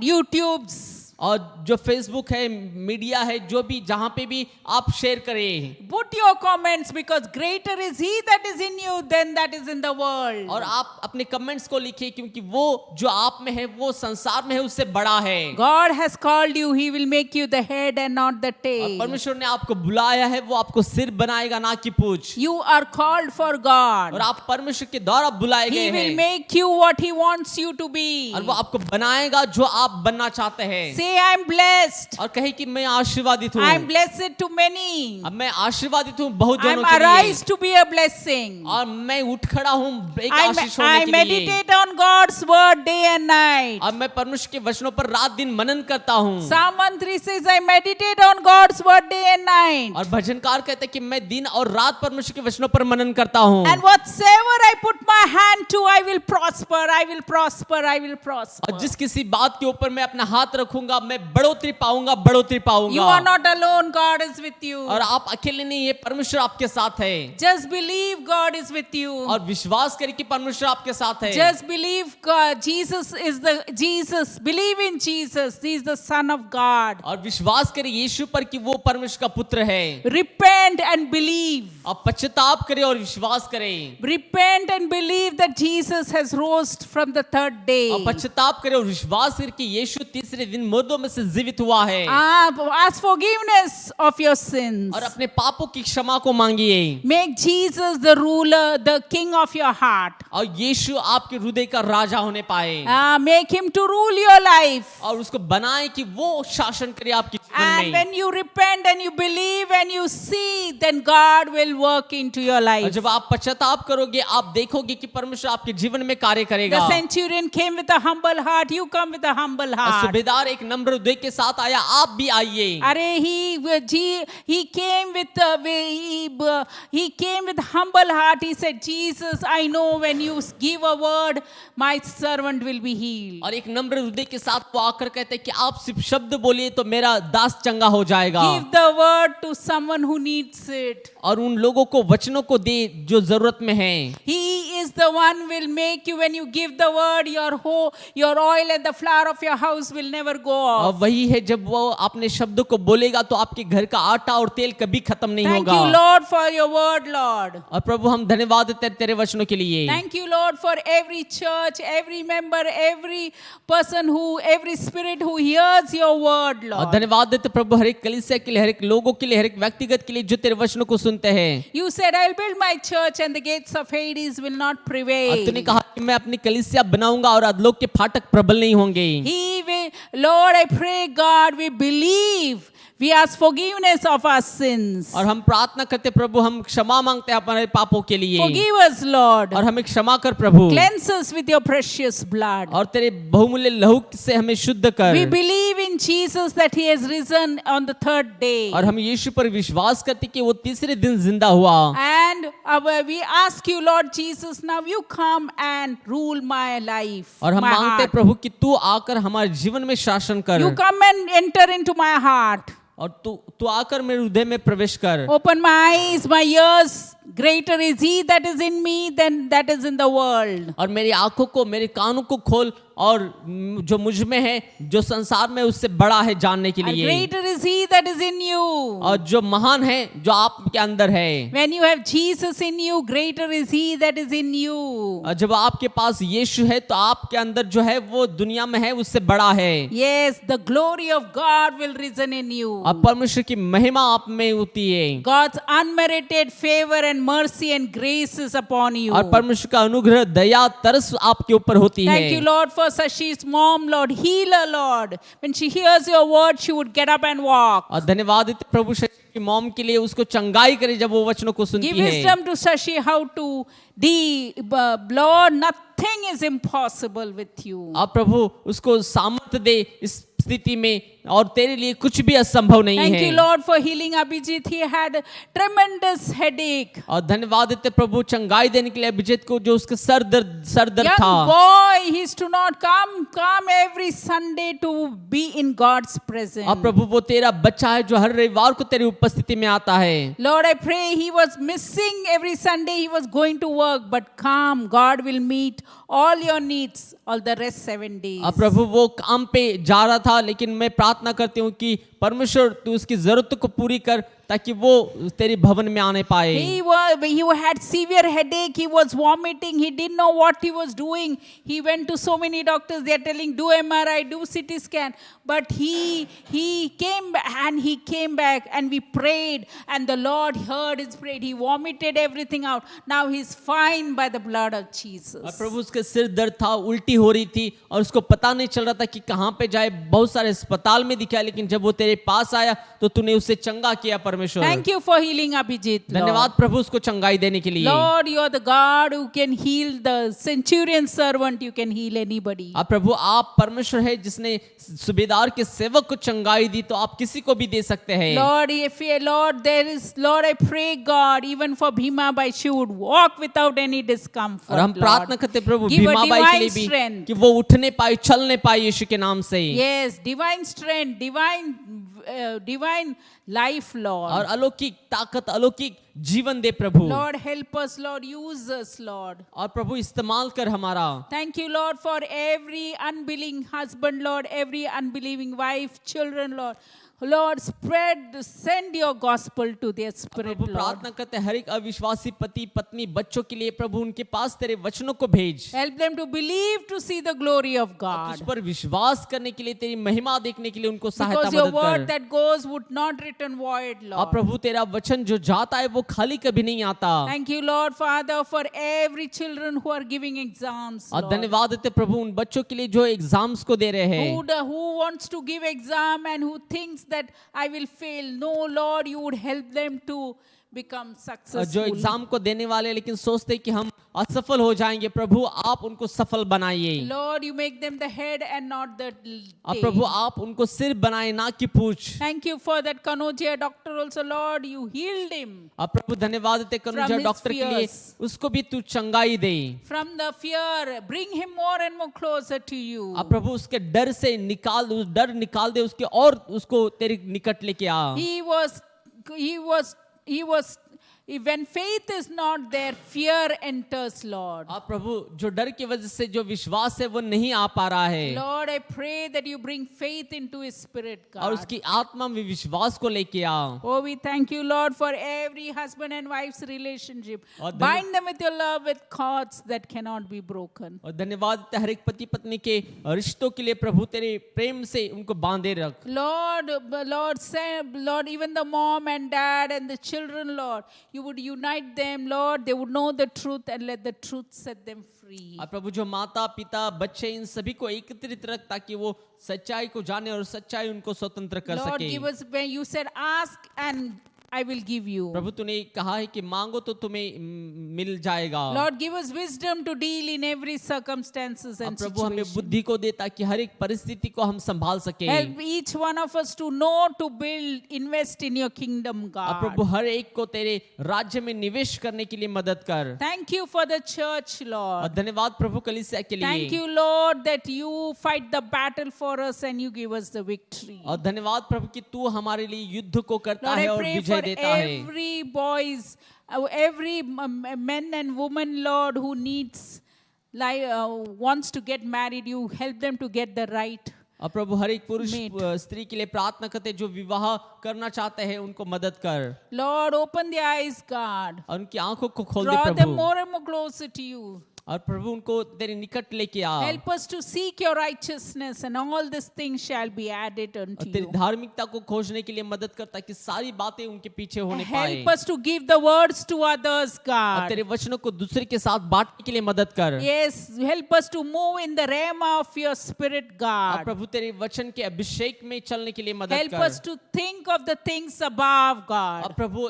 Speaker 2: YouTubes.
Speaker 3: और जो फेसबुक है, मीडिया है, जो भी जहाँ पे भी आप शेयर करें।
Speaker 2: Put your comments because greater is He that is in you than that is in the world.
Speaker 3: और आप अपने कमेंट्स को लिखिए क्योंकि वो जो आप में है वो संसार में है उससे बड़ा है।
Speaker 2: God has called you, He will make you the head and not the
Speaker 3: और
Speaker 2: tail.
Speaker 3: परमेश्वर ने आपको बुलाया है, वो आपको सिर बनाएगा ना कि पूंछ।
Speaker 2: You are called for God.
Speaker 3: और आप परमेश्वर के द्वारा बुलाए
Speaker 2: He
Speaker 3: गए
Speaker 2: will
Speaker 3: हैं
Speaker 2: make you what He wants you to be.
Speaker 3: और वो आपको बनाएगा जो आप बनना चाहते हैं।
Speaker 2: Say, I'm blessed.
Speaker 3: और कहे कि मैं आशीर्वादित हूँ।
Speaker 2: I'm blessed to many.
Speaker 3: अब मैं आशीर्वादित हूँ बहुत
Speaker 2: I'm
Speaker 3: जनों के
Speaker 2: arise
Speaker 3: लिए
Speaker 2: to be a blessing.
Speaker 3: और मैं उठ खड़ा हूँ एक आशीष होने
Speaker 2: I
Speaker 3: के लिए।
Speaker 2: meditate on God's word day and night.
Speaker 3: अब मैं परमेश्वर के वचनों पर रात दिन मनन करता हूँ।
Speaker 2: Psalm 1:3 says, I meditate on God's word day and night.
Speaker 3: और भजनकार कहते हैं कि मैं दिन और रात परमेश्वर के वचनों पर मनन करता हूँ।
Speaker 2: And whatsoever I put my hand to, I will prosper, I will prosper, I will prosper.
Speaker 3: और जिस किसी बात के ऊपर मैं अपना हाथ रखूंगा मैं बढ़ोतरी पाऊंगा, बढ़ोतरी पाऊंगा।
Speaker 2: You are not alone, God is with you.
Speaker 3: और आप अकेले नहीं, ये परमेश्वर आपके साथ है।
Speaker 2: Just believe God is with you.
Speaker 3: और विश्वास करें कि परमेश्वर आपके साथ है।
Speaker 2: Just believe God. Jesus. Believe in Jesus. He is the Son of God.
Speaker 3: और विश्वास करें यीशु पर कि वो परमेश्वर का पुत्र है।
Speaker 2: Repent and believe.
Speaker 3: आप पश्चाताप करें और विश्वास करें।
Speaker 2: Repent and believe that Jesus has rose from the third day.
Speaker 3: और पश्चाताप करें और विश्वास करें कि यीशु तीसरे दिन मुर्दों में से जीवित हुआ है।
Speaker 2: Ask forgiveness of your sins.
Speaker 3: और अपने पापों की क्षमा को मांगिए।
Speaker 2: Make Jesus the ruler, the king of your heart.
Speaker 3: और यीशु आपके हृदय का राजा होने पाए।
Speaker 2: Make him to rule your life.
Speaker 3: और उसको बनाए कि वो शासन करे आपके जीवन
Speaker 2: And
Speaker 3: में।
Speaker 2: when you repent and you believe and you see, then God will work into your
Speaker 3: और
Speaker 2: life.
Speaker 3: जब आप पश्चाताप करोगे आप देखोगे कि परमेश्वर आपके जीवन में कार्य करेगा।
Speaker 2: The centurion came with a humble heart. You come with a humble
Speaker 3: और
Speaker 2: heart.
Speaker 3: सूबेदार एक नम्र हृदय के साथ आया, आप भी आइए।
Speaker 2: Arey, he came with humble heart. He said, Jesus, I know when you give a word, my servant will be healed.
Speaker 3: और एक नम्र हृदय के साथ वो आकर कहते हैं कि आप सिर्फ शब्द बोलिए तो मेरा दास चंगा हो जाएगा।
Speaker 2: Give the word to someone who needs it.
Speaker 3: और उन लोगों को वचनों को दे जो जरूरत में हैं।
Speaker 2: He is the one will make you, when you give the word, your oil and the flour of your house will never go
Speaker 3: और
Speaker 2: off.
Speaker 3: वही है जब वो अपने शब्द को बोलेगा तो आपके घर का आटा और तेल कभी खत्म नहीं
Speaker 2: Thank
Speaker 3: होगा।
Speaker 2: you, Lord, for your word, Lord.
Speaker 3: और प्रभु हम धन्यवाद देते हैं तेरे वचनों के लिए।
Speaker 2: Thank you, Lord, for every church, every member, every person every spirit who hears your word,
Speaker 3: और
Speaker 2: Lord.
Speaker 3: धन्यवाद देते प्रभु हर एक कलीसिया के लिए, हर एक लोगों के लिए, हर एक व्यक्तिगत के लिए जो तेरे वचनों को सुनते हैं।
Speaker 2: You said, I'll build my church and the gates of Hades will not
Speaker 3: और तूने
Speaker 2: prevail.
Speaker 3: कहा कि मैं अपनी कलीसिया बनाऊंगा और अधलोक के फाटक प्रबल नहीं होंगे।
Speaker 2: He will, Lord, I pray, God, we believe. We ask forgiveness of our sins.
Speaker 3: और हम प्रार्थना करते प्रभु, हम क्षमा मांगते हैं अपने पापों के लिए।
Speaker 2: Forgive us, Lord.
Speaker 3: और हमें क्षमा कर प्रभु।
Speaker 2: Cleanse us with your precious blood.
Speaker 3: और तेरे बहुमूल्य लहू से हमें शुद्ध कर।
Speaker 2: We believe in Jesus that he has risen on the third day.
Speaker 3: और हम यीशु पर विश्वास करते कि वो तीसरे दिन जिंदा हुआ।
Speaker 2: And we ask you, Lord Jesus, now you come and rule my life.
Speaker 3: और हम
Speaker 2: my
Speaker 3: मांगते
Speaker 2: heart.
Speaker 3: प्रभु कि तू आकर हमारे जीवन में शासन कर।
Speaker 2: You come and enter into my heart.
Speaker 3: और तू आकर मेरे हृदय में प्रवेश कर।
Speaker 2: Open my eyes, my ears. Greater is he that is in me than that is in the world.
Speaker 3: और मेरी आंखों को, मेरे कानों को खोल और जो मुझ में है, जो संसार में उससे बड़ा है जानने के
Speaker 2: And
Speaker 3: लिए।
Speaker 2: greater is he that is in you.
Speaker 3: और जो महान है जो आपके अंदर है।
Speaker 2: When you have Jesus in you, greater is he that is in you.
Speaker 3: और जब आपके पास यीशु है तो आपके अंदर जो है वो दुनिया में है उससे बड़ा है।
Speaker 2: Yes, the glory of God will risen in you.
Speaker 3: और परमेश्वर की महिमा आप में होती है।
Speaker 2: God's unmerited favor and mercy and grace is upon you.
Speaker 3: और परमेश्वर का अनुग्रह, दया, तरस आपके ऊपर होती है।
Speaker 2: Thank you, Lord, for Sashi's mom, Lord. Heal her, Lord. When she hears your word, she would get up and walk.
Speaker 3: और धन्यवाद देते प्रभु शशि की कि मॉम के लिए उसको चंगाई करे जब वो वचनों को सुनती
Speaker 2: Give
Speaker 3: है।
Speaker 2: wisdom to Shashi how to Lord, nothing is impossible with you.
Speaker 3: आप प्रभु उसको सामर्थ्य दे इस स्थिति में, और तेरे लिए कुछ भी असंभव नहीं
Speaker 2: Thank
Speaker 3: है।
Speaker 2: you, Lord, for healing Abhijit. He had tremendous headache.
Speaker 3: और धन्यवाद देते प्रभु चंगाई देने के लिए अभिजीत को, जो उसके सर दर्द
Speaker 2: Young
Speaker 3: था।
Speaker 2: boy, he used to not come every Sunday to be in God's presence.
Speaker 3: अब प्रभु वो तेरा बच्चा है जो हर रविवार को तेरी उपस्थिति में आता है।
Speaker 2: Lord, I pray he was missing every Sunday. He was going to work, but come, God will meet all your needs all the rest 7 days.
Speaker 3: अब प्रभु वो काम पे जा रहा था, लेकिन मैं प्रार्थना करती हूँ कि परमेश्वर तू उसकी जरूरत को पूरी कर, ताकि वो तेरे भवन में आने पाए।
Speaker 2: He had severe headache. He was vomiting. He didn't know what he was doing. He went to so many doctors. They are telling, do MRI, do CT scan. But he came back and we prayed, and the Lord heard his prayer. He vomited everything out. Now he's fine by the blood of Jesus.
Speaker 3: अब प्रभु उसके सिर दर्द था, उल्टी हो रही थी, और उसको पता नहीं चल रहा था कि कहाँ पे जाए। बहुत सारे अस्पताल में दिखाया, लेकिन जब वो तेरे पास आया तो तूने उसे चंगा किया परमेश्वर।
Speaker 2: Thank you for healing Abhijit.
Speaker 3: धन्यवाद प्रभु उसको चंगाई देने के लिए।
Speaker 2: Lord, you are the God who can heal the centurion servant. You can heal anybody.
Speaker 3: अब प्रभु आप परमेश्वर है जिसने सुबेदार के सेवक को चंगाई दी, तो आप किसी को भी दे सकते हैं।
Speaker 2: Lord, I pray God, even for Bhima Bai, she would walk without any discomfort.
Speaker 3: और हम
Speaker 2: Lord.
Speaker 3: प्रार्थना करते प्रभु
Speaker 2: Give her
Speaker 3: भीमा बाई के लिए
Speaker 2: divine
Speaker 3: भी
Speaker 2: strength.
Speaker 3: कि वो उठने पाए, चलने पाए यीशु के नाम से।
Speaker 2: Yes, divine strength, divine life, Lord.
Speaker 3: और अलौकिक ताकत, अलौकिक जीवन दे प्रभु।
Speaker 2: Lord, help us, Lord, use us, Lord.
Speaker 3: और प्रभु इस्तेमाल कर हमारा।
Speaker 2: Thank you, Lord, for every unbelieving husband, Lord, every unbelieving wife, children, Lord. Lord, send your gospel to their spirit,
Speaker 3: Prabhu
Speaker 2: Lord.
Speaker 3: प्रार्थना करते हैं हर एक अविश्वासी पति पत्नी बच्चों के लिए, प्रभु उनके पास तेरे वचनों को भेज।
Speaker 2: Help them to believe, to see the glory of
Speaker 3: तुझ
Speaker 2: God.
Speaker 3: पर विश्वास करने के लिए, तेरी महिमा देखने के लिए उनको सहायता
Speaker 2: Because your
Speaker 3: मदद
Speaker 2: word
Speaker 3: कर।
Speaker 2: that goes would not return void,
Speaker 3: और
Speaker 2: Lord.
Speaker 3: प्रभु तेरा वचन जो जाता है वो खाली कभी नहीं आता।
Speaker 2: Thank you, Lord, Father, for every children who are giving exams,
Speaker 3: और
Speaker 2: Lord.
Speaker 3: धन्यवाद देते प्रभु उन बच्चों के लिए जो एग्जाम्स को दे रहे हैं।
Speaker 2: Who wants to give exam and who thinks that I will fail. No, Lord, you would help them to become
Speaker 3: जो
Speaker 2: successful.
Speaker 3: एग्जाम को देने वाले लेकिन सोचते कि हम असफल हो जाएंगे, प्रभु आप उनको सफल बनाइए।
Speaker 2: Lord, you make them the head and not the
Speaker 3: अब प्रभु
Speaker 2: tail.
Speaker 3: आप उनको सिर बनाए ना कि पूछ।
Speaker 2: Thank you for that Kanojia doctor also, Lord. You healed him
Speaker 3: अब प्रभु धन्यवाद देते कनुजा
Speaker 2: his
Speaker 3: डॉक्टर के लिए,
Speaker 2: fears.
Speaker 3: उसको भी तू चंगाई दे।
Speaker 2: from the fear. Bring him more and more closer to you.
Speaker 3: अब प्रभु उसके डर से डर निकाल दे उसके, और उसको तेरे निकट लेके आ।
Speaker 2: He was, when faith is not there, fear enters, Lord.
Speaker 3: अब प्रभु जो डर की वजह से जो विश्वास है वो नहीं आ पा रहा है,
Speaker 2: Lord, I pray that you bring faith into his spirit,
Speaker 3: और
Speaker 2: God.
Speaker 3: उसकी आत्मा में विश्वास को लेके आ।
Speaker 2: Oh, we thank you, Lord, for every husband and wife's relationship.
Speaker 3: और
Speaker 2: Bind them with your love with cords that cannot be broken.
Speaker 3: और धन्यवाद देते हर एक पति पत्नी के रिश्तों के लिए, प्रभु तेरे प्रेम से उनको बांधे रख।
Speaker 2: Lord, even the mom and dad and the children, Lord, you would unite them, Lord. They would know the truth and let the truth set them free.
Speaker 3: और प्रभु जो माता पिता बच्चे इन सभी को एकत्रित रख, ताकि वो सच्चाई को जाने और सच्चाई उनको स्वतंत्र कर
Speaker 2: Lord,
Speaker 3: सके।
Speaker 2: give us, when you said, ask and I will give you.
Speaker 3: प्रभु तूने कहा है कि मांगो तो तुम्हें मिल जाएगा।
Speaker 2: Lord, give us wisdom to deal in every circumstances
Speaker 3: अब
Speaker 2: and
Speaker 3: प्रभु हमें
Speaker 2: situation.
Speaker 3: बुद्धि को दे, ताकि हर एक परिस्थिति को हम संभाल सके।
Speaker 2: Help each one of us to know to build, invest in your kingdom,
Speaker 3: अब
Speaker 2: God.
Speaker 3: प्रभु हर एक को तेरे राज्य में निवेश करने के लिए मदद कर।
Speaker 2: Thank you for the church,
Speaker 3: और
Speaker 2: Lord.
Speaker 3: धन्यवाद प्रभु कलीसिया के
Speaker 2: Thank
Speaker 3: लिए।
Speaker 2: you, Lord, that you fight the battle for us and you give us the victory.
Speaker 3: और धन्यवाद प्रभु कि तू हमारे लिए युद्ध को करता
Speaker 2: Lord,
Speaker 3: है
Speaker 2: I
Speaker 3: और
Speaker 2: pray
Speaker 3: विजय
Speaker 2: for
Speaker 3: देता है।
Speaker 2: every boys, every men and women, Lord, who needs, wants to get married. You help them to get the right.
Speaker 3: और प्रभु हर एक पुरुष
Speaker 2: Mate.
Speaker 3: स्त्री के लिए प्रार्थना करते जो विवाह करना चाहते हैं, उनको मदद कर,
Speaker 2: Lord, open their eyes, God.
Speaker 3: और उनकी आंखों को खोल दे
Speaker 2: Draw them
Speaker 3: Prabhu.
Speaker 2: more and more closer to you.
Speaker 3: और प्रभु उनको तेरे निकट लेके आ
Speaker 2: Help us to seek your righteousness, and all these things shall be added
Speaker 3: और
Speaker 2: unto
Speaker 3: तेरी
Speaker 2: you.
Speaker 3: धार्मिकता को खोजने के लिए मदद करता कि सारी बातें उनके पीछे होने पाए
Speaker 2: Help us to give the words to others,
Speaker 3: और
Speaker 2: God.
Speaker 3: तेरे वचनों को दूसरे के साथ बांटने के लिए मदद कर
Speaker 2: Yes, help us to move in the realm of your spirit,
Speaker 3: और
Speaker 2: God.
Speaker 3: प्रभु तेरे वचन के अभिषेक में चलने के लिए मदद
Speaker 2: Help
Speaker 3: कर
Speaker 2: us to think of the things above,
Speaker 3: और
Speaker 2: God.
Speaker 3: प्रभु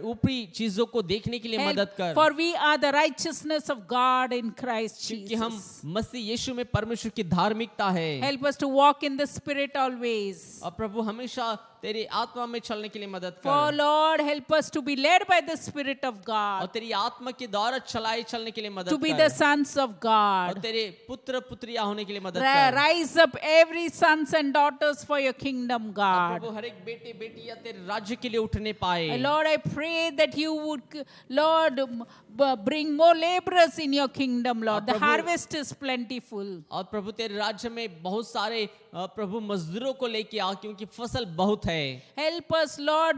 Speaker 3: ऊपरी चीजों को देखने के लिए
Speaker 2: Help,
Speaker 3: मदद कर
Speaker 2: for we are the righteousness of God in Christ
Speaker 3: क्योंकि हम
Speaker 2: Jesus.
Speaker 3: मसीह यीशु में परमेश्वर की धार्मिकता है
Speaker 2: Help us to walk in the spirit always.
Speaker 3: और प्रभु हमेशा तेरी आत्मा में चलने के लिए मदद
Speaker 2: For
Speaker 3: कर
Speaker 2: Lord, help us to be led by the spirit of
Speaker 3: और
Speaker 2: God,
Speaker 3: तेरी आत्मा के द्वारा चलाए चलने के लिए
Speaker 2: to
Speaker 3: मदद
Speaker 2: be the
Speaker 3: कर
Speaker 2: sons of
Speaker 3: और
Speaker 2: God.
Speaker 3: तेरे पुत्र पुत्रियां होने के लिए मदद कर
Speaker 2: Rise up every sons and daughters for your kingdom,
Speaker 3: और
Speaker 2: God.
Speaker 3: प्रभु हर एक बेटे बेटियां तेरे राज्य के लिए उठने पाए
Speaker 2: Lord, I pray that you would, Lord, bring more laborers in your kingdom, Lord. The
Speaker 3: Prabhu-
Speaker 2: harvest is plentiful.
Speaker 3: और प्रभु तेरे राज्य में बहुत सारे प्रभु मजदूरों को लेके आ क्योंकि फसल बहुत है
Speaker 2: Help us, Lord.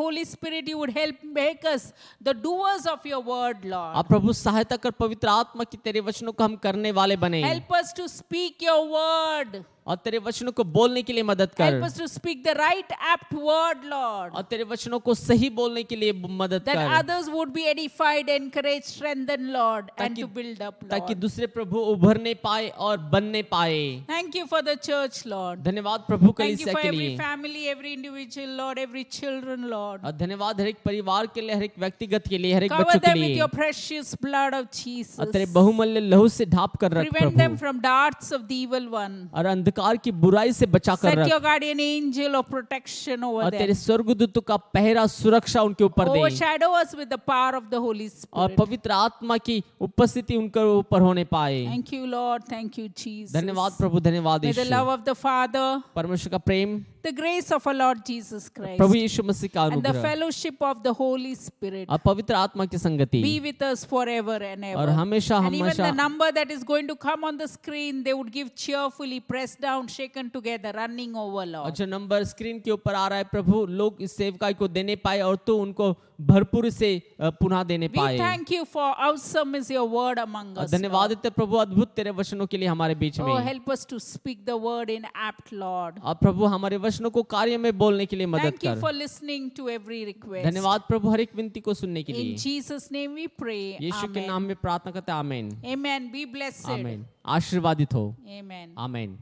Speaker 2: Holy Spirit, you would help make us the doers of your word, Lord.
Speaker 3: आप प्रभु सहायता कर पवित्र आत्मा की तेरे वचनों को हम करने वाले बने
Speaker 2: Help us to speak your word.
Speaker 3: और तेरे वचनों को बोलने के लिए मदद कर
Speaker 2: Help us to speak the right, apt word, Lord.
Speaker 3: और तेरे वचनों को सही बोलने के लिए मदद
Speaker 2: That
Speaker 3: कर
Speaker 2: others would be edified, encouraged, strengthened, Lord, and
Speaker 3: ताकि-
Speaker 2: to build up,
Speaker 3: ताकि
Speaker 2: Lord.
Speaker 3: दूसरे प्रभु उभरने पाए और बनने पाए
Speaker 2: Thank you for the church, Lord.
Speaker 3: धन्यवाद प्रभु
Speaker 2: Thank you
Speaker 3: कलीसिया
Speaker 2: for
Speaker 3: के
Speaker 2: every
Speaker 3: लिए
Speaker 2: family, every individual, Lord, every children, Lord.
Speaker 3: और धन्यवाद हर एक परिवार के लिए हर एक व्यक्तिगत के लिए हर एक
Speaker 2: Cover
Speaker 3: बच्चों के
Speaker 2: them with
Speaker 3: लिए
Speaker 2: your precious blood of Jesus.
Speaker 3: और तेरे बहुमूल्य लहू से ढाप कर रख
Speaker 2: Prevent them
Speaker 3: Prabhu
Speaker 2: from darts of the evil one.
Speaker 3: और अंधकार की बुराई से बचा कर
Speaker 2: Set your
Speaker 3: रख
Speaker 2: guardian angel of protection over
Speaker 3: और तेरे
Speaker 2: them.
Speaker 3: स्वर्गदूतों का पहरा सुरक्षा उनके ऊपर दे
Speaker 2: Overshadow us with the power of the Holy
Speaker 3: और
Speaker 2: Spirit.
Speaker 3: पवित्र आत्मा की उपस्थिति उनके ऊपर होने पाए
Speaker 2: Thank you, Lord. Thank you, Jesus.
Speaker 3: धन्यवाद प्रभु धन्यवाद
Speaker 2: May the love
Speaker 3: Yeshu
Speaker 2: of the Father,
Speaker 3: परमेश्वर का प्रेम
Speaker 2: the grace of our Lord Jesus Christ,
Speaker 3: प्रभु यीशु मसीह का
Speaker 2: and the
Speaker 3: अनुग्रह
Speaker 2: fellowship of the Holy Spirit
Speaker 3: और पवित्र आत्मा की संगति
Speaker 2: be with us forever and
Speaker 3: और
Speaker 2: ever.
Speaker 3: हमेशा
Speaker 2: And even the
Speaker 3: हमेशा
Speaker 2: number that is going to come on the screen, they would give cheerfully, pressed down, shaken together, running over,
Speaker 3: और
Speaker 2: Lord.
Speaker 3: जो नंबर स्क्रीन के ऊपर आ रहा है प्रभु लोग इस सेवकाई को देने पाए और तो उनको भरपूर से पुनः देने
Speaker 2: We
Speaker 3: पाए
Speaker 2: thank you for awesome is your word among
Speaker 3: और
Speaker 2: us.
Speaker 3: धन्यवाद
Speaker 2: Lord.
Speaker 3: देते प्रभु अद्भुत तेरे वचनों के लिए हमारे बीच
Speaker 2: Oh,
Speaker 3: में
Speaker 2: help us to speak the word in apt, Lord.
Speaker 3: और प्रभु हमारे वचनों को कार्य में बोलने के लिए मदद
Speaker 2: Thank you
Speaker 3: कर
Speaker 2: for listening to every request.
Speaker 3: धन्यवाद प्रभु हर एक विनती को सुनने के
Speaker 2: In
Speaker 3: लिए
Speaker 2: Jesus' name we pray.
Speaker 3: यीशु के नाम
Speaker 2: Amen.
Speaker 3: में प्रार्थना करते हैं आमीन
Speaker 2: Amen. Be blessed.
Speaker 3: आमीन आशीर्वादित हो
Speaker 2: Amen.
Speaker 3: आमीन